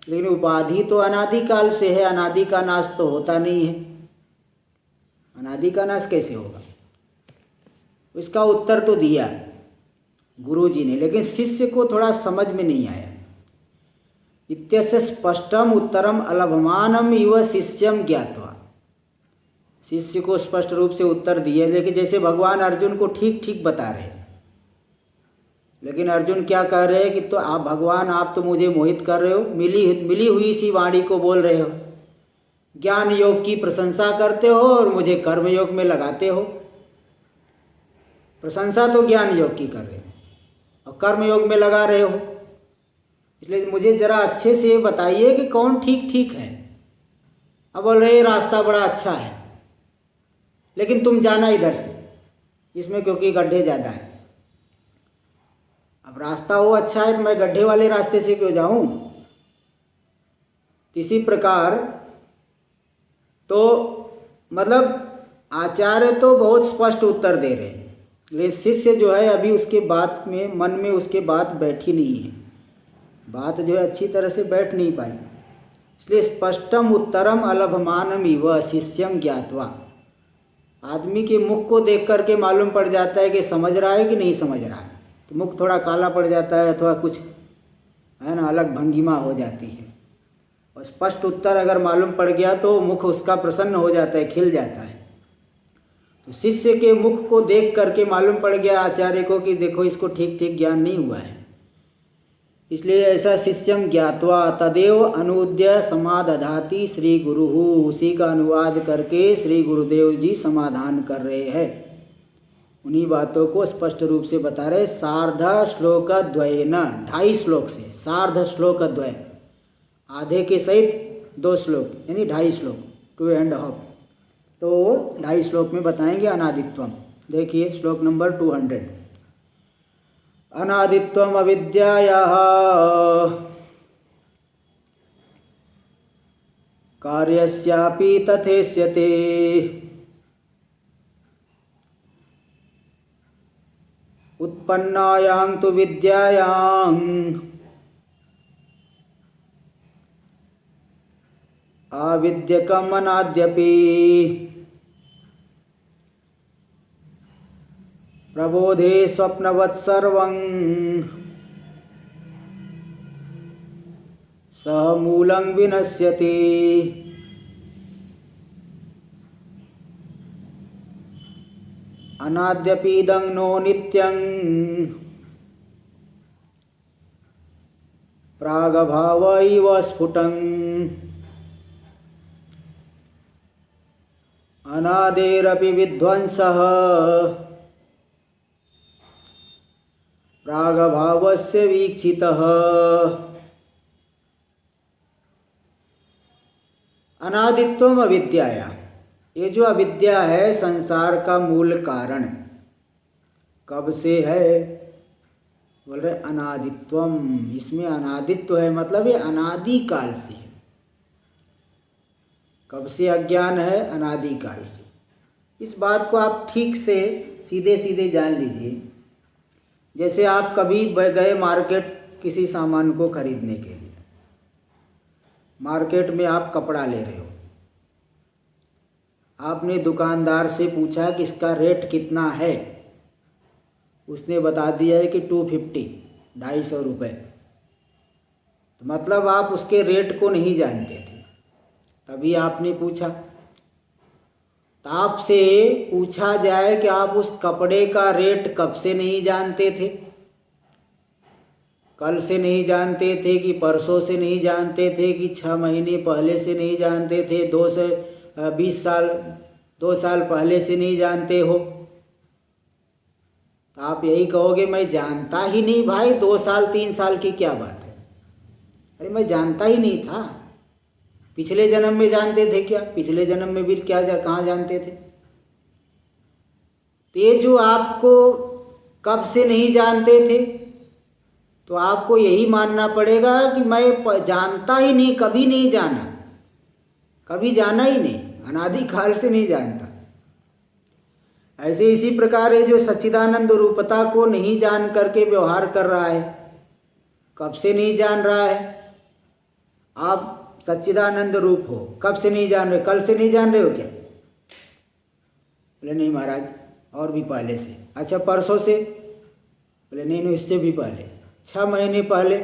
लेकिन उपाधि तो अनादिकाल से है, अनादि का नाश तो होता नहीं है। अनादि का नाश कैसे होगा? इसका उत्तर तो दिया गुरु जी ने, लेकिन शिष्य को थोड़ा समझ में नहीं आया। इत्यस्य स्पष्टम उत्तरम अलभमानम इव शिष्यम ज्ञात्वा। शिष्य को स्पष्ट रूप से उत्तर दिए, लेकिन जैसे भगवान अर्जुन को ठीक ठीक बता रहे हैं। लेकिन अर्जुन क्या कह रहे हैं कि तो आप भगवान, आप तो मुझे मोहित कर रहे हो, मिली हुई सी वाणी को बोल रहे हो, ज्ञान योग की प्रशंसा करते हो और मुझे कर्म योग में लगाते हो। प्रशंसा तो ज्ञान योग की कर रहे हो और कर्म योग में लगा रहे हो। इसलिए मुझे जरा अच्छे से बताइए कि कौन ठीक ठीक है। अब बोल रहे रास्ता बड़ा अच्छा है, लेकिन तुम जाना इधर से, इसमें क्योंकि गड्ढे ज़्यादा हैं। अब रास्ता वो अच्छा है तो मैं गड्ढे वाले रास्ते से क्यों जाऊं? इसी प्रकार तो मतलब आचार्य तो बहुत स्पष्ट उत्तर दे रहे हैं, लेकिन शिष्य जो है अभी उसके बात में, मन में उसके बात बैठी नहीं है, बात जो है अच्छी तरह से बैठ नहीं पाई। इसलिए स्पष्टम उत्तरम अलभमानम इव शिष्यम ज्ञात्वा। आदमी के मुख को देख करके मालूम पड़ जाता है कि समझ रहा है कि नहीं समझ रहा है। तो मुख थोड़ा काला पड़ जाता है अथवा कुछ है ना, अलग भंगिमा हो जाती है। और स्पष्ट उत्तर अगर मालूम पड़ गया तो मुख उसका प्रसन्न हो जाता है, खिल जाता है। तो शिष्य के मुख को देख करके मालूम पड़ गया आचार्य को कि देखो इसको ठीक ठीक ज्ञान नहीं हुआ है। इसलिए ऐसा शिष्यम ज्ञात्वा तदेव अनुद्य समादधाति श्री गुरु, उसी का अनुवाद करके श्री गुरुदेव जी समाधान कर रहे हैं। उन्हीं बातों को स्पष्ट रूप से बता रहे। सार्ध श्लोक द्वयेन, 2.5 श्लोक से, सार्ध श्लोक द्वय, आधे के सहित 2 श्लोक यानी 2.5 श्लोक, 2.5। तो 2.5 श्लोक में बताएंगे अनादित्वम। देखिए श्लोक नंबर 200। अनादित्वम अविद्यायाः कार्यस्यापि तथेष्यते उत्पन्नायां तु विद्यायां आविद्यकम् अनाद्यपि प्रबोधे स्वप्नवत् सर्वं सह मूलं विनश्यति। अनाद्यपीदं नो नित्यं प्रागभाव इव स्फुटं अनादेरपि विध्वंसः प्रागभावस्य वीक्षितः। अनादित्वम अविद्याया, ये जो अविद्या है संसार का मूल कारण, कब से है? बोल रहे अनादित्वम, इसमें अनादित्व है मतलब ये अनादि काल से है। कब से अज्ञान है? अनादि काल से। इस बात को आप ठीक से सीधे सीधे जान लीजिए। जैसे आप कभी गए मार्केट किसी सामान को खरीदने के लिए, मार्केट में आप कपड़ा ले रहे हो, आपने दुकानदार से पूछा कि इसका रेट कितना है, उसने बता दिया है कि 250, 250 रुपये। तो मतलब आप उसके रेट को नहीं जानते थे, तभी आपने पूछा। तो आपसे पूछा जाए कि आप उस कपड़े का रेट कब से नहीं जानते थे? कल से नहीं जानते थे कि परसों से नहीं जानते थे कि 6 महीने पहले से नहीं जानते थे, 2 साल पहले से नहीं जानते हो? तो आप यही कहोगे मैं जानता ही नहीं भाई, 2 साल 3 साल की क्या बात है। अरे मैं जानता ही नहीं था। पिछले जन्म में जानते थे क्या? पिछले जन्म में भी कहाँ जानते थे? तो ये जो आपको कब से नहीं जानते थे, तो आपको यही मानना पड़ेगा कि मैं जानता ही नहीं, कभी नहीं जाना, कभी जाना ही नहीं, अनादि काल से नहीं जानता। ऐसे इसी प्रकार है जो सच्चिदानंद रूपता को नहीं जान करके व्यवहार कर रहा है, कब से नहीं जान रहा है? आप सच्चिदानंद रूप हो, कब से नहीं जान रहे? कल से नहीं जान रहे हो क्या? बोले नहीं महाराज, और भी पहले से। अच्छा परसों से? बोले नहीं नहीं, इससे भी पहले, 6 महीने पहले,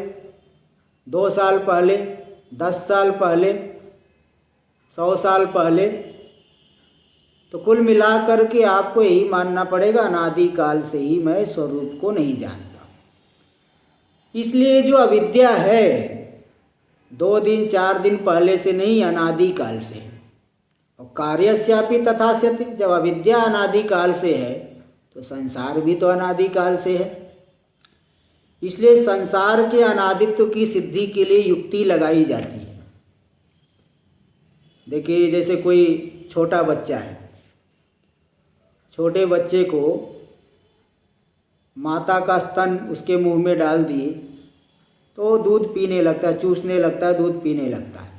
2 साल पहले, 10 साल पहले, 100 साल पहले। तो कुल मिलाकर के आपको यही मानना पड़ेगा, अनादिकाल से ही मैं स्वरूप को नहीं जानता। इसलिए जो अविद्या है 2 दिन 4 दिन पहले से नहीं, अनादिकाल से। और कार्यस्यापि तथास्यति, जब अविद्या अनादिकाल से है तो संसार भी तो अनादिकाल से है। इसलिए संसार के अनादित्व की सिद्धि के लिए युक्ति लगाई जाती है। देखिए जैसे कोई छोटा बच्चा है, छोटे बच्चे को माता का स्तन उसके मुंह में डाल दिए तो दूध पीने लगता है, चूसने लगता है, दूध पीने लगता है।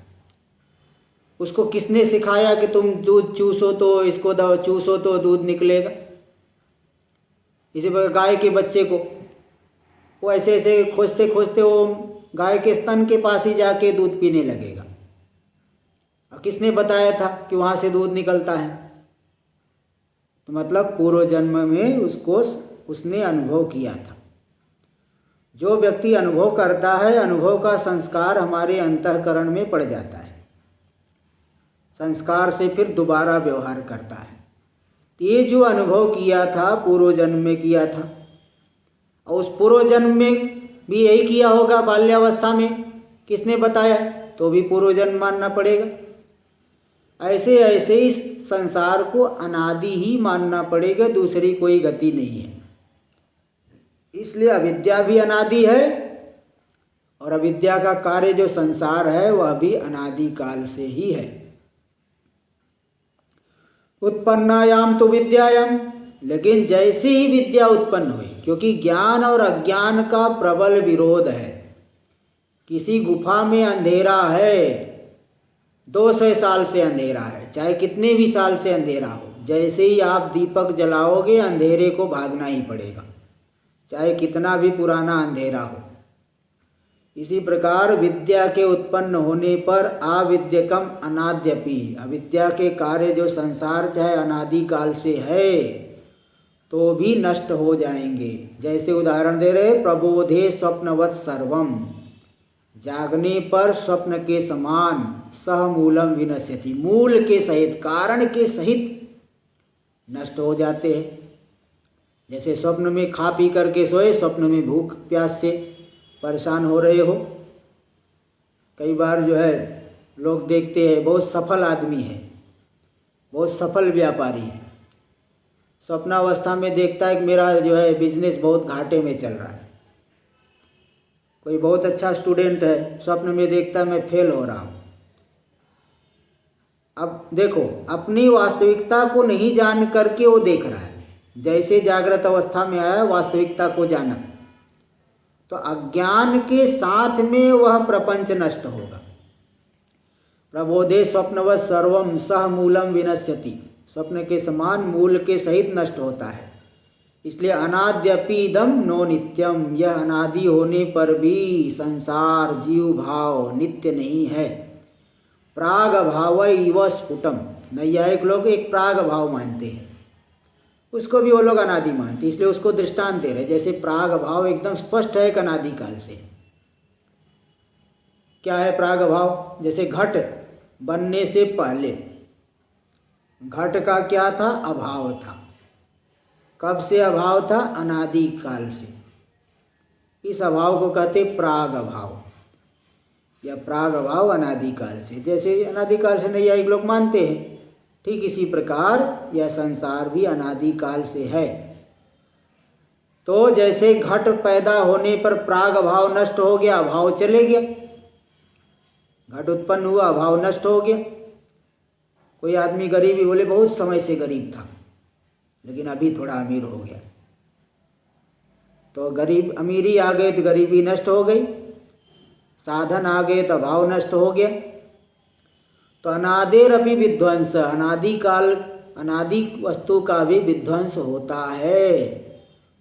उसको किसने सिखाया कि तुम दूध चूसो तो इसको चूसो तो दूध निकलेगा? इसी प्रकार गाय के बच्चे को वो ऐसे ऐसे खोजते खोजते वो गाय के स्तन के पास ही जाके दूध पीने लगेगा। और किसने बताया था कि वहाँ से दूध निकलता है? तो मतलब पूर्व जन्म में उसने अनुभव किया था। जो व्यक्ति अनुभव करता है, अनुभव का संस्कार हमारे अंतःकरण में पड़ जाता है, संस्कार से फिर दोबारा व्यवहार करता है। ये जो अनुभव किया था पूर्व जन्म में किया था, और उस पूर्व जन्म में भी यही किया होगा बाल्यावस्था में, किसने बताया? तो भी पूर्व जन्म मानना पड़ेगा। ऐसे ऐसे इस संसार को अनादि ही मानना पड़ेगा, दूसरी कोई गति नहीं है। इसलिए अविद्या भी अनादि है और अविद्या का कार्य जो संसार है वह भी अनादि काल से ही है। उत्पन्नायाम तो विद्यायाम, लेकिन जैसे ही विद्या उत्पन्न हुई, क्योंकि ज्ञान और अज्ञान का प्रबल विरोध है। किसी गुफा में अंधेरा है, 200 साल से अंधेरा है, चाहे कितने भी साल से अंधेरा हो, जैसे ही आप दीपक जलाओगे अंधेरे को भागना ही पड़ेगा, चाहे कितना भी पुराना अंधेरा हो। इसी प्रकार विद्या के उत्पन्न होने पर अविद्यकम अनाद्यपि, अविद्या के कार्य जो संसार चाहे अनादि काल से है तो भी नष्ट हो जाएंगे। जैसे उदाहरण दे रहे, प्रबोधे स्वप्नवत् सर्वम, जागने पर स्वप्न के समान सह मूलम विनश्यति, मूल के सहित, कारण के सहित नष्ट हो जाते हैं। जैसे स्वप्न में खा पी करके सोए, स्वप्न में भूख प्यास से परेशान हो रहे हो। कई बार जो है लोग देखते हैं, बहुत सफल आदमी है, बहुत सफल व्यापारी है, स्वप्नावस्था में देखता है कि मेरा जो है बिजनेस बहुत घाटे में चल रहा है। कोई बहुत अच्छा स्टूडेंट है, स्वप्न में देखता है मैं फेल हो रहा हूँ। अब देखो, अपनी वास्तविकता को नहीं जान करके वो देख रहा है। जैसे जागृत अवस्था में आया, वास्तविकता को जाना, तो अज्ञान के साथ में वह प्रपंच नष्ट होगा। प्रबोधे स्वप्नवत् सर्वम सह मूलम विनश्यति, स्वप्न के समान मूल के सहित नष्ट होता है। इसलिए अनाद्यपीदम नो नित्यम, यह अनादि होने पर भी संसार जीव भाव नित्य नहीं है। प्राग भाव इव स्फुटम, नैयायिक लोग एक प्राग भाव मानते हैं, उसको भी वो लोग अनादि मानते, इसलिए उसको दृष्टांत दे रहे। जैसे प्राग भाव एकदम स्पष्ट है अनादि काल से। क्या है प्राग भाव? जैसे घट बनने से पहले घट का क्या था? अभाव था। कब से अभाव था? अनादि काल से। इस अभाव को कहते प्राग भाव, या प्राग भाव अनादि काल से। जैसे अनादि काल से नैयायिक लोग मानते हैं, ठीक इसी प्रकार यह संसार भी अनादि काल से है। तो जैसे घट पैदा होने पर प्राग भाव नष्ट हो गया, अभाव चले गया, घट उत्पन्न हुआ, अभाव नष्ट हो गया। कोई आदमी गरीबी, बोले बहुत समय से गरीब था लेकिन अभी थोड़ा अमीर हो गया, तो गरीब अमीरी आ गई तो गरीबी नष्ट हो गई, साधन आ गए तो अभाव नष्ट हो गया। तो अनादेर अभी विध्वंस, अनादि काल अनादि वस्तु का भी विध्वंस होता है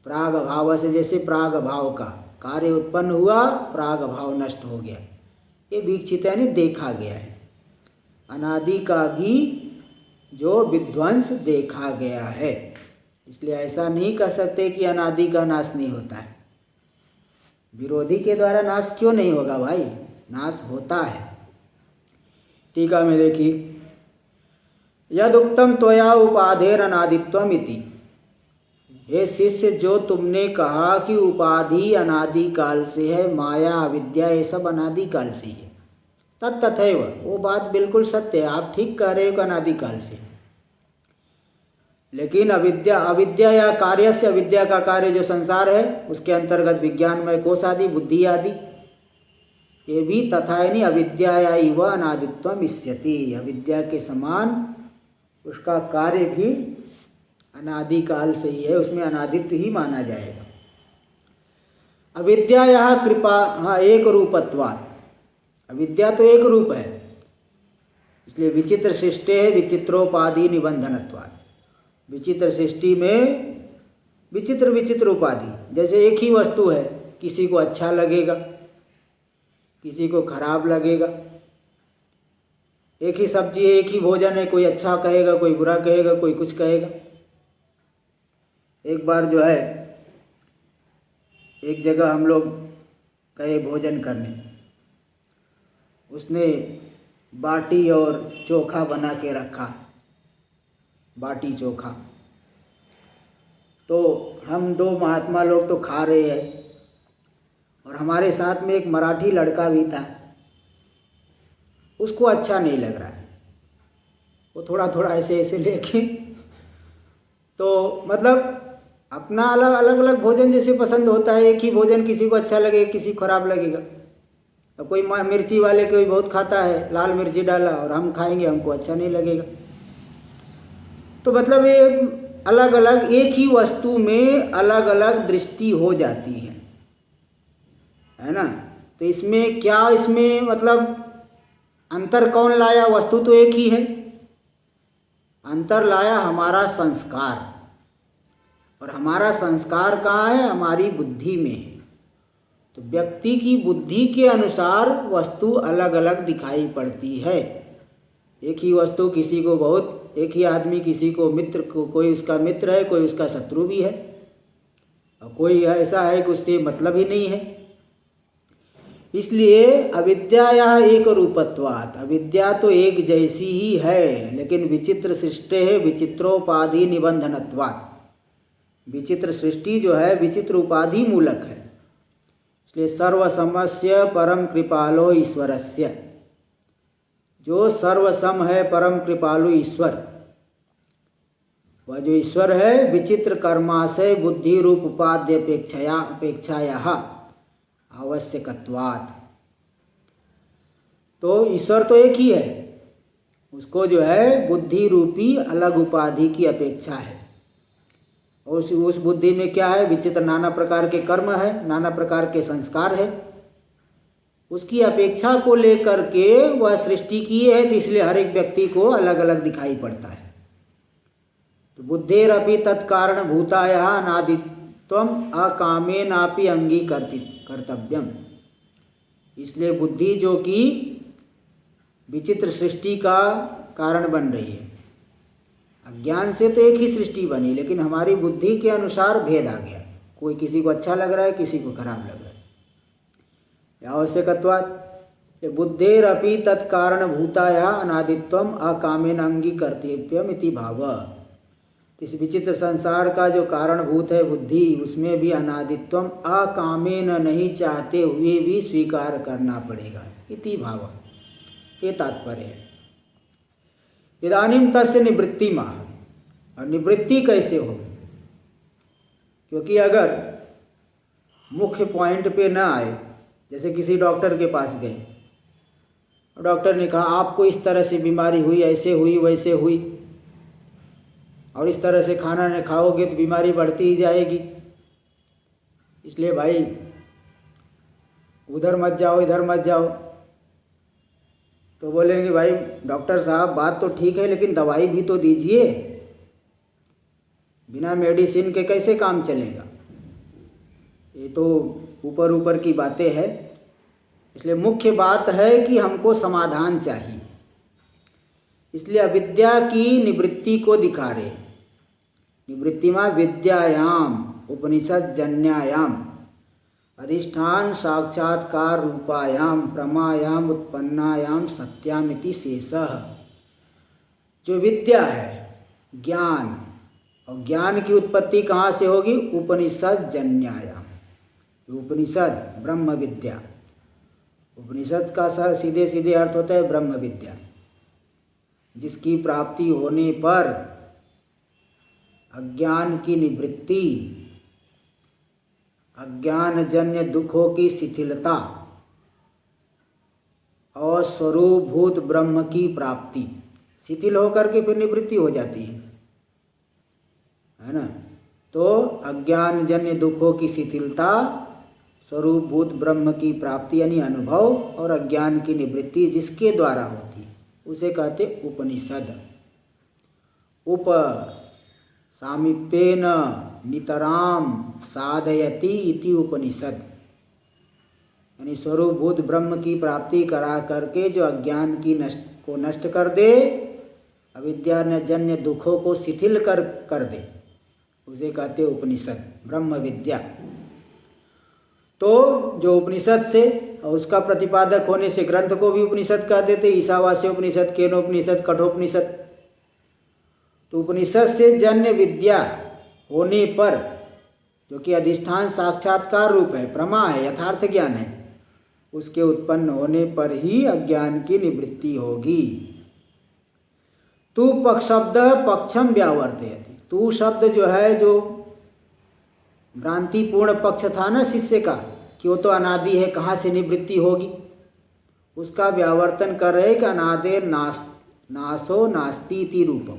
प्राग भाव से। जैसे प्राग भाव का कार्य उत्पन्न हुआ, प्राग भाव नष्ट हो गया। ये वीक्षित यानी देखा गया है। अनादि का भी जो विध्वंस देखा गया है, इसलिए ऐसा नहीं कह सकते कि अनादि का नाश नहीं होता है। विरोधी के द्वारा नाश क्यों नहीं होगा भाई, नाश होता है। टीका में देखिए, यदुक्तम त्वया उपाधेर अनादित्वम इति। हे शिष्य, जो तुमने कहा कि उपाधि अनादि काल से है, माया अविद्या ये सब अनादि काल से है, तथैव वो बात बिल्कुल सत्य है, आप ठीक कह रहे हो कि अनादि काल से। लेकिन अविद्या या कार्य से, अविद्या का कार्य जो संसार है उसके अंतर्गत विज्ञानमय कोश आदि, बुद्धि आदि, ये भी तथा यानी अविद्या या इव अनादित्वम इष्यति। अविद्या के समान उसका कार्य भी अनादि काल से ही है, उसमें अनादित्व ही माना जाएगा। अविद्या यह कृपा एक रूपत्वात्, अविद्या तो एक रूप है, इसलिए विचित्र सृष्टि है विचित्रोपाधि निबंधनत्वात्। विचित्र सृष्टि में विचित्र विचित्र उपाधि, जैसे एक ही वस्तु है, किसी को अच्छा लगेगा, किसी को खराब लगेगा। एक ही सब्जी है, एक ही भोजन है, कोई अच्छा कहेगा, कोई बुरा कहेगा, कोई कुछ कहेगा। एक बार जो है एक जगह हम लोग गए भोजन करने, उसने बाटी और चोखा बना के रखा, बाटी चोखा। तो हम दो महात्मा लोग तो खा रहे हैं, और हमारे साथ में एक मराठी लड़का भी था, उसको अच्छा नहीं लग रहा है। वो थोड़ा थोड़ा ऐसे ऐसे लेके, तो मतलब अपना अलग अलग भोजन जैसे पसंद होता है, एक ही भोजन किसी को अच्छा लगेगा, किसी को खराब लगेगा। अब कोई मिर्ची वाले कोई बहुत खाता है, लाल मिर्ची डाला, और हम खाएंगे, हमको अच्छा नहीं लगेगा। तो मतलब ये अलग अलग एक ही वस्तु में अलग अलग दृष्टि हो जाती है ना। तो इसमें क्या, इसमें मतलब अंतर कौन लाया, वस्तु तो एक ही है, अंतर लाया हमारा संस्कार। और हमारा संस्कार कहाँ है, हमारी बुद्धि में है। तो व्यक्ति की बुद्धि के अनुसार वस्तु अलग अलग दिखाई पड़ती है। एक ही वस्तु किसी को बहुत, एक ही आदमी किसी को मित्र को, कोई उसका मित्र है, कोई उसका शत्रु भी है, और कोई ऐसा है कि उससे मतलब ही नहीं है। इसलिए अविद्या या एक रूपत्वात्, अविद्या तो एक जैसी ही है, लेकिन विचित्र सृष्टि है विचित्रोपाधि निबंधनत्वात्। विचित्र सृष्टि जो है विचित्र उपाधि मूलक है। इसलिए सर्वसमस्य परम कृपालो ईश्वरस्य, जो सर्वसम है परम कृपालु ईश्वर, वह जो ईश्वर है विचित्र कर्माशय बुद्धि रूप उपाध्य अपेक्षाया आवश्यकत्वात्। तो ईश्वर तो एक ही है, उसको जो है बुद्धि रूपी अलग उपाधि की अपेक्षा है। और उस बुद्धि में क्या है, विचित्र नाना प्रकार के कर्म है, नाना प्रकार के संस्कार है, उसकी अपेक्षा को लेकर के वह सृष्टि की है। तो इसलिए हर एक व्यक्ति को अलग अलग दिखाई पड़ता है। तो बुद्धेरपि तत्कारण भूताया अनादित्वम अकामेनापि अंगीकर्तव्यम। इसलिए बुद्धि जो कि विचित्र सृष्टि का कारण बन रही है, अज्ञान से तो एक ही सृष्टि बनी, लेकिन हमारी बुद्धि के अनुसार भेद आ गया, कोई किसी को अच्छा लग रहा है, किसी को खराब लग रहा है। आवश्यकत्वात् बुद्धेरपि तत्कारण भूताया अनादित्वम अकामेन अंगीकर्तव्यम इति भाव। इस विचित्र संसार का जो कारणभूत है बुद्धि, उसमें भी अनादित्वम अकामेन नहीं चाहते हुए भी स्वीकार करना पड़ेगा, इति भाव, ये तात्पर्य है। इदानीम तस्य निवृत्ति माह, और निवृत्ति कैसे हो, क्योंकि अगर मुख्य पॉइंट पे ना आए, जैसे किसी डॉक्टर के पास गए, डॉक्टर ने कहा आपको इस तरह से बीमारी हुई, ऐसे हुई वैसे हुई, और इस तरह से खाना न खाओगे तो बीमारी बढ़ती ही जाएगी, इसलिए भाई उधर मत जाओ इधर मत जाओ। तो बोलेंगे भाई डॉक्टर साहब बात तो ठीक है, लेकिन दवाई भी तो दीजिए, बिना मेडिसिन के कैसे काम चलेगा। ये तो ऊपर ऊपर की बातें हैं, इसलिए मुख्य बात है कि हमको समाधान चाहिए। इसलिए अविद्या की निवृत्ति को दिखा रहे। निवृत्तिमा विद्यायाम उपनिषद जन्यायाम अधिष्ठान साक्षात्कार रूपायाम प्रमायाम उत्पन्नायाम सत्यामिति शेषः। जो विद्या है, ज्ञान, और ज्ञान की उत्पत्ति कहाँ से होगी? उपनिषद जन्यायाम। उपनिषद ब्रह्म विद्या, उपनिषद का सीधे सीधे अर्थ होता है ब्रह्म विद्या, जिसकी प्राप्ति होने पर अज्ञान की निवृत्ति, अज्ञानजन्य दुखों की शिथिलता और स्वरूपभूत ब्रह्म की प्राप्ति, शिथिल होकर के फिर निवृत्ति हो जाती है ना। तो अज्ञानजन्य दुखों की शिथिलता, स्वरूपभूत ब्रह्म की प्राप्ति यानी अनुभव, और अज्ञान की निवृत्ति जिसके द्वारा होती है उसे कहते उपनिषद। उप सामीप्येन नितराम साधयति इति उपनिषद, यानी स्वरूपभूत ब्रह्म की प्राप्ति करा करके जो अज्ञान की को नष्ट कर दे, अविद्याजन्य दुखों को शिथिल कर दे, उसे कहते उपनिषद ब्रह्म विद्या। तो जो उपनिषद से और उसका प्रतिपादक होने से ग्रंथ को भी उपनिषद कह देते, ईशावास्य उपनिषद, केनोपनिषद, कठोपनिषद। तो उपनिषद से जन्य विद्या होने पर, जो कि अधिष्ठान साक्षात्कार रूप है, प्रमा है, यथार्थ ज्ञान है, उसके उत्पन्न होने पर ही अज्ञान की निवृत्ति होगी। तू शब्द पक्षम व्यावर्तयति। तू शब्द जो है, जो भ्रांतिपूर्ण पक्ष था ना शिष्य का कि वो तो अनादि है, कहाँ से निवृत्ति होगी, उसका व्यावर्तन कर रहे कि अनादेर नाशो नास्ति इति रूपम।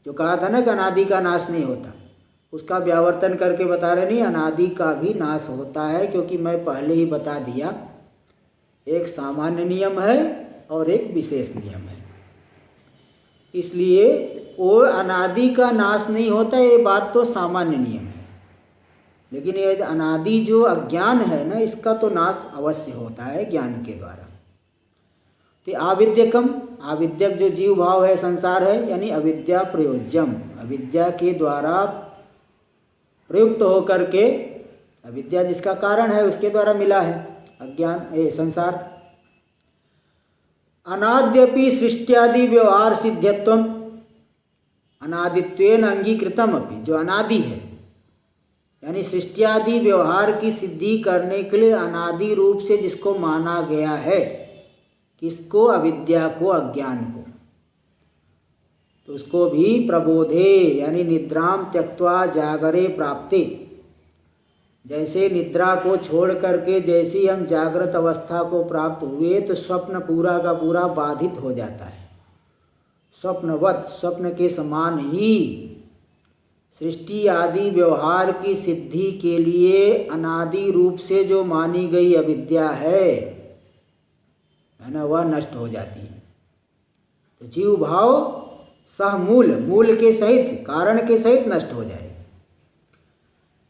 जो कहा था ना कि अनादि का नाश नहीं होता, उसका व्यावर्तन करके बता रहे नहीं, अनादि का भी नाश होता है, क्योंकि मैं पहले ही बता दिया, एक सामान्य नियम है और एक विशेष नियम है। इसलिए वो अनादि का नाश नहीं होता, ये बात तो सामान्य नियम है, लेकिन ये अनादि जो अज्ञान है ना, इसका तो नाश अवश्य होता है ज्ञान के द्वारा। तो आविद्यकम, आविद्यक जो जीव भाव है, संसार है, यानी अविद्या प्रयोज्यम, अविद्या के द्वारा प्रयुक्त होकर के, अविद्या जिसका कारण है उसके द्वारा मिला है अज्ञान संसार। अनाद्यपि सृष्टियादि व्यवहार सिद्ध्यत्वम, अनादित्वेन अंगीकृतम अपि, जो अनादि है यानी सृष्टियादि व्यवहार की सिद्धि करने के लिए अनादि रूप से जिसको माना गया है, किसको? अविद्या को, अज्ञान को, तो उसको भी प्रबोधे यानी निद्राम त्यक्त्वा जागरे प्राप्ते। जैसे निद्रा को छोड़ करके जैसे हम जागृत अवस्था को प्राप्त हुए, तो स्वप्न पूरा का पूरा बाधित हो जाता है, स्वप्नवत, स्वप्न के समान ही सृष्टि आदि व्यवहार की सिद्धि के लिए अनादि रूप से जो मानी गई अविद्या है ना, वह नष्ट हो जाती है। तो जीव भाव सह मूल, मूल के सहित, कारण के सहित नष्ट हो जाए।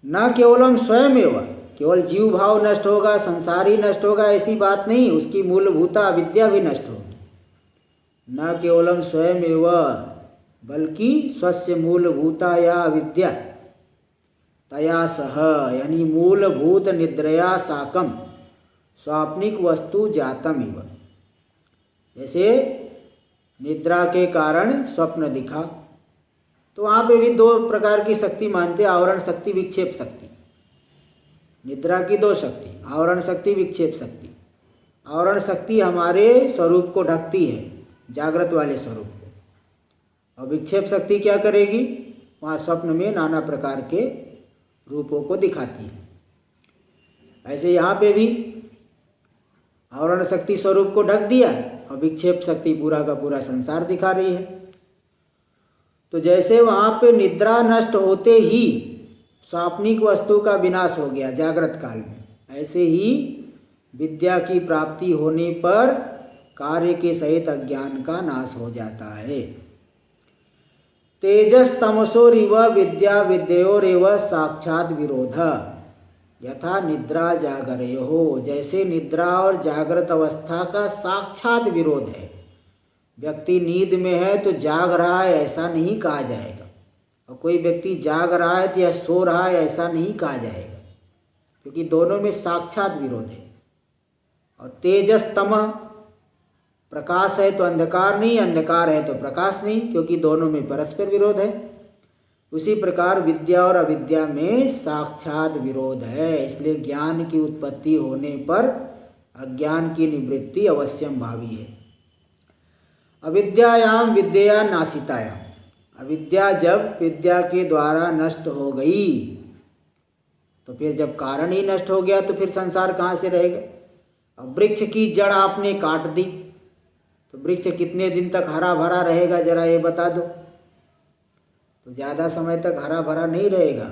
न केवलम स्वयं एवं, केवल जीव भाव नष्ट होगा, संसार ही नष्ट होगा, ऐसी बात नहीं, उसकी मूलभूता अविद्या भी नष्ट होगी। न केवलम स्वयं एवं, बल्कि स्वस्य मूलभूता या अविद्या तया सह, यानी मूलभूत निद्रया साकम स्वाप्निक वस्तु जातम इव। जैसे निद्रा के कारण स्वप्न दिखा, तो वहाँ पे भी दो प्रकार की शक्ति मानते, आवरण शक्ति, विक्षेप शक्ति। निद्रा की दो शक्ति, आवरण शक्ति, विक्षेप शक्ति। आवरण शक्ति हमारे स्वरूप को ढकती है, जागृत वाले स्वरूप को, और विक्षेप शक्ति क्या करेगी? वहाँ स्वप्न में नाना प्रकार के रूपों को दिखाती है। ऐसे यहाँ पे भी आवरण शक्ति स्वरूप को ढक दिया और विक्षेप शक्ति पूरा का पूरा संसार दिखा रही है। तो जैसे वहाँ पे निद्रा नष्ट होते ही स्वाप्निक वस्तु का विनाश हो गया जागृत काल में, ऐसे ही विद्या की प्राप्ति होने पर कार्य के सहित अज्ञान का नाश हो जाता है। तेजस तमसोरिव विद्या विद्योरिव साक्षात विरोध। यथा निद्रा जागरयोः, जैसे निद्रा और जागृत अवस्था का साक्षात विरोध है। व्यक्ति नींद में है तो जाग रहा है ऐसा नहीं कहा जाएगा, और कोई व्यक्ति जाग रहा है तो या सो रहा है ऐसा नहीं कहा जाएगा, क्योंकि दोनों में साक्षात विरोध है। और तेजस तमः, प्रकाश है तो अंधकार नहीं, अंधकार है तो प्रकाश नहीं, क्योंकि दोनों में परस्पर विरोध है। उसी प्रकार विद्या और अविद्या में साक्षात विरोध है, इसलिए ज्ञान की उत्पत्ति होने पर अज्ञान की निवृत्ति अवश्यम भावी है। अविद्यायाम विद्या नाशितायाम, अविद्या जब विद्या के द्वारा नष्ट हो गई तो फिर जब कारण ही नष्ट हो गया तो फिर संसार कहाँ से रहेगा। अब वृक्ष की जड़ आपने काट दी तो वृक्ष कितने दिन तक हरा भरा रहेगा, जरा ये बता दो। तो ज़्यादा समय तक हरा भरा नहीं रहेगा,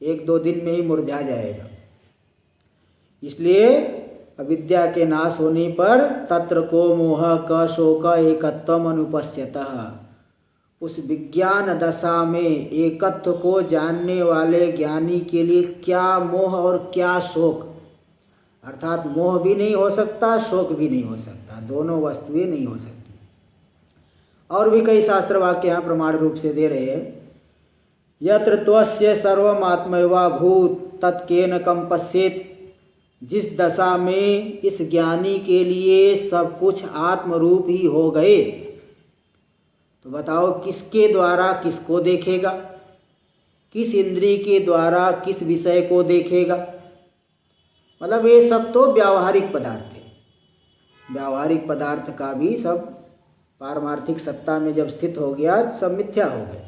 1-2 दिन में ही मुरझा जाएगा। इसलिए अविद्या के नाश होने पर तत्र को मोह क शोक एकत्वम अनुपश्यतः, उस विज्ञान दशा में एकत्व को जानने वाले ज्ञानी के लिए क्या मोह और क्या शोक, अर्थात मोह भी नहीं हो सकता, शोक भी नहीं हो सकता, दोनों वस्तुएं नहीं हो सकती। और भी कई शास्त्र वाक्य यहाँ प्रमाण रूप से दे रहे हैं। यत्र त्वस्य सर्वमात्मैवा भूत तत्केन कम पश्येत, जिस दशा में इस ज्ञानी के लिए सब कुछ आत्मरूप ही हो गए, तो बताओ किसके द्वारा किसको देखेगा, किस इंद्रिय के द्वारा किस विषय को देखेगा। मतलब ये सब तो व्यावहारिक पदार्थ है, व्यावहारिक पदार्थ का भी सब पारमार्थिक सत्ता में जब स्थित हो गया सब मिथ्या हो गए।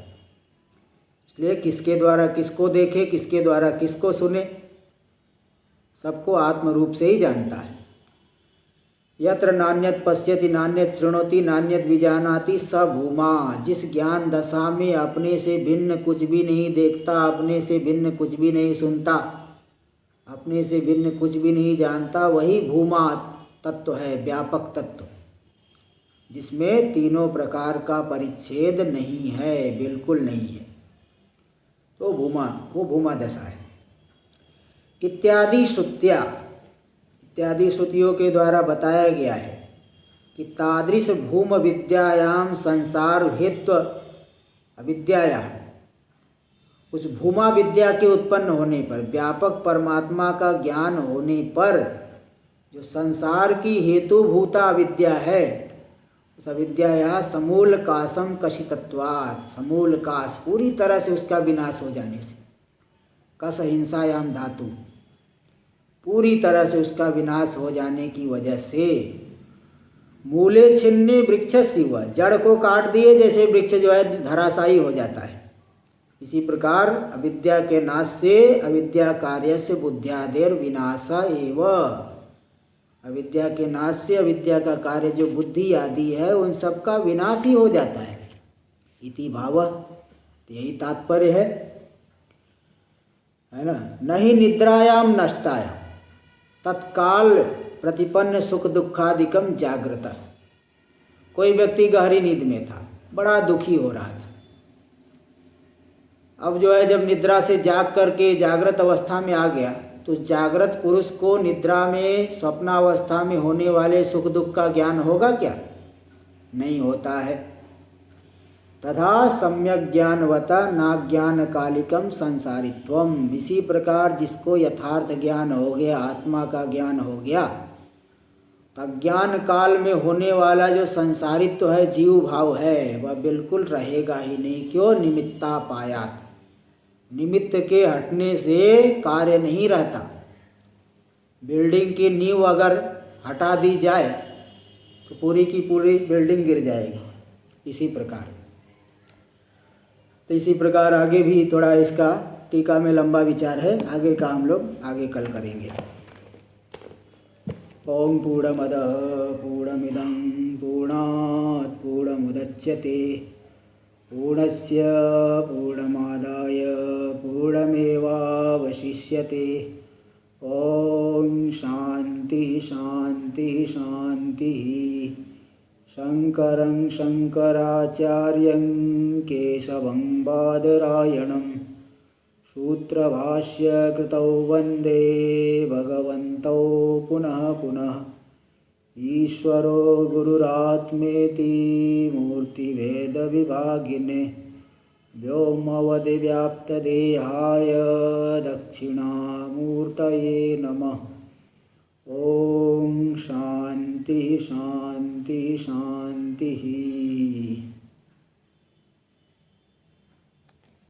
इसलिए किसके द्वारा किसको देखे, किसके द्वारा किसको सुने, सबको आत्मरूप से ही जानता है। यत्र नान्यत पश्यति नान्यत शृणोति नान्यत विजानाति स भूमा, जिस ज्ञान दशा में अपने से भिन्न कुछ भी नहीं देखता, अपने से भिन्न कुछ भी नहीं सुनता, अपने से भिन्न कुछ भी नहीं जानता, वही भूमा तत्व है, व्यापक तत्व, जिसमें तीनों प्रकार का परिच्छेद नहीं है, बिल्कुल नहीं है। तो भूमा, वो भूमा दशा है। इत्यादि श्रुत्या, इत्यादि श्रुतियों के द्वारा बताया गया है कि तादृश भूम विद्यायाम संसार हेत्व अविद्याया, उस भूमा विद्या के उत्पन्न होने पर, व्यापक परमात्मा का ज्ञान होने पर, जो संसार की हेतुभूता अविद्या है, उस अविद्या समूल कासम कशितत्वात्, समूल कास पूरी तरह से उसका विनाश हो जाने से, कस हिंसायाम धातु, पूरी तरह से उसका विनाश हो जाने की वजह से, मूले छिन्ने वृक्ष शिव, जड़ को काट दिए जैसे वृक्ष जो है धराशायी हो जाता है, इसी प्रकार अविद्या के नाश से अविद्या कार्य से बुद्ध्यादेर विनाश एव, अविद्या के नाश से अविद्या का कार्य जो बुद्धि आदि है उन सब का विनाश ही हो जाता है। इति भाव, यही तात्पर्य है ना। नहीं निद्रायाम नष्टायाम तत्काल प्रतिपन्न सुख दुखादिकम जागृत, कोई व्यक्ति गहरी नींद में था, बड़ा दुखी हो रहा था, अब जो है जब निद्रा से जाग करके जागृत अवस्था में आ गया तो जागृत पुरुष को निद्रा में स्वप्नावस्था में होने वाले सुख दुख का ज्ञान होगा क्या? नहीं होता है। तथा सम्यक ज्ञानवता नाज्ञान कालिकम संसारित्वम, इसी प्रकार जिसको यथार्थ ज्ञान हो गया, आत्मा का ज्ञान हो गया, अज्ञान काल में होने वाला जो संसारित्व है, जीव भाव है, वह बिल्कुल रहेगा ही नहीं। क्यों? निमित्ता पायात, निमित्त के हटने से कार्य नहीं रहता। बिल्डिंग की नींव अगर हटा दी जाए तो पूरी की पूरी बिल्डिंग गिर जाएगी। इसी प्रकार आगे भी थोड़ा इसका टीका में लंबा विचार है, आगे का हम लोग आगे कल करेंगे। ओम पूर्णमदः पूर्णमिदं पूर्णात् पूर्णमुदच्यते पूर्णस्य पूर्णमादाय पूर्णमेवावशिष्यते। ओम शांति शांति शांति। शंकरं शंकराचार्यं केशवं बादरायणं सूत्रभाष्य कृतौ वन्दे भगवन्तौ पुनः पुनः ईश्वरो गुरुरात्मेति मूर्तिभेदविभागिने व्योमवद्व्याप्तदेहाय दक्षिणामूर्तये नमः। ॐ शान्ति शान्ति शान्तिः।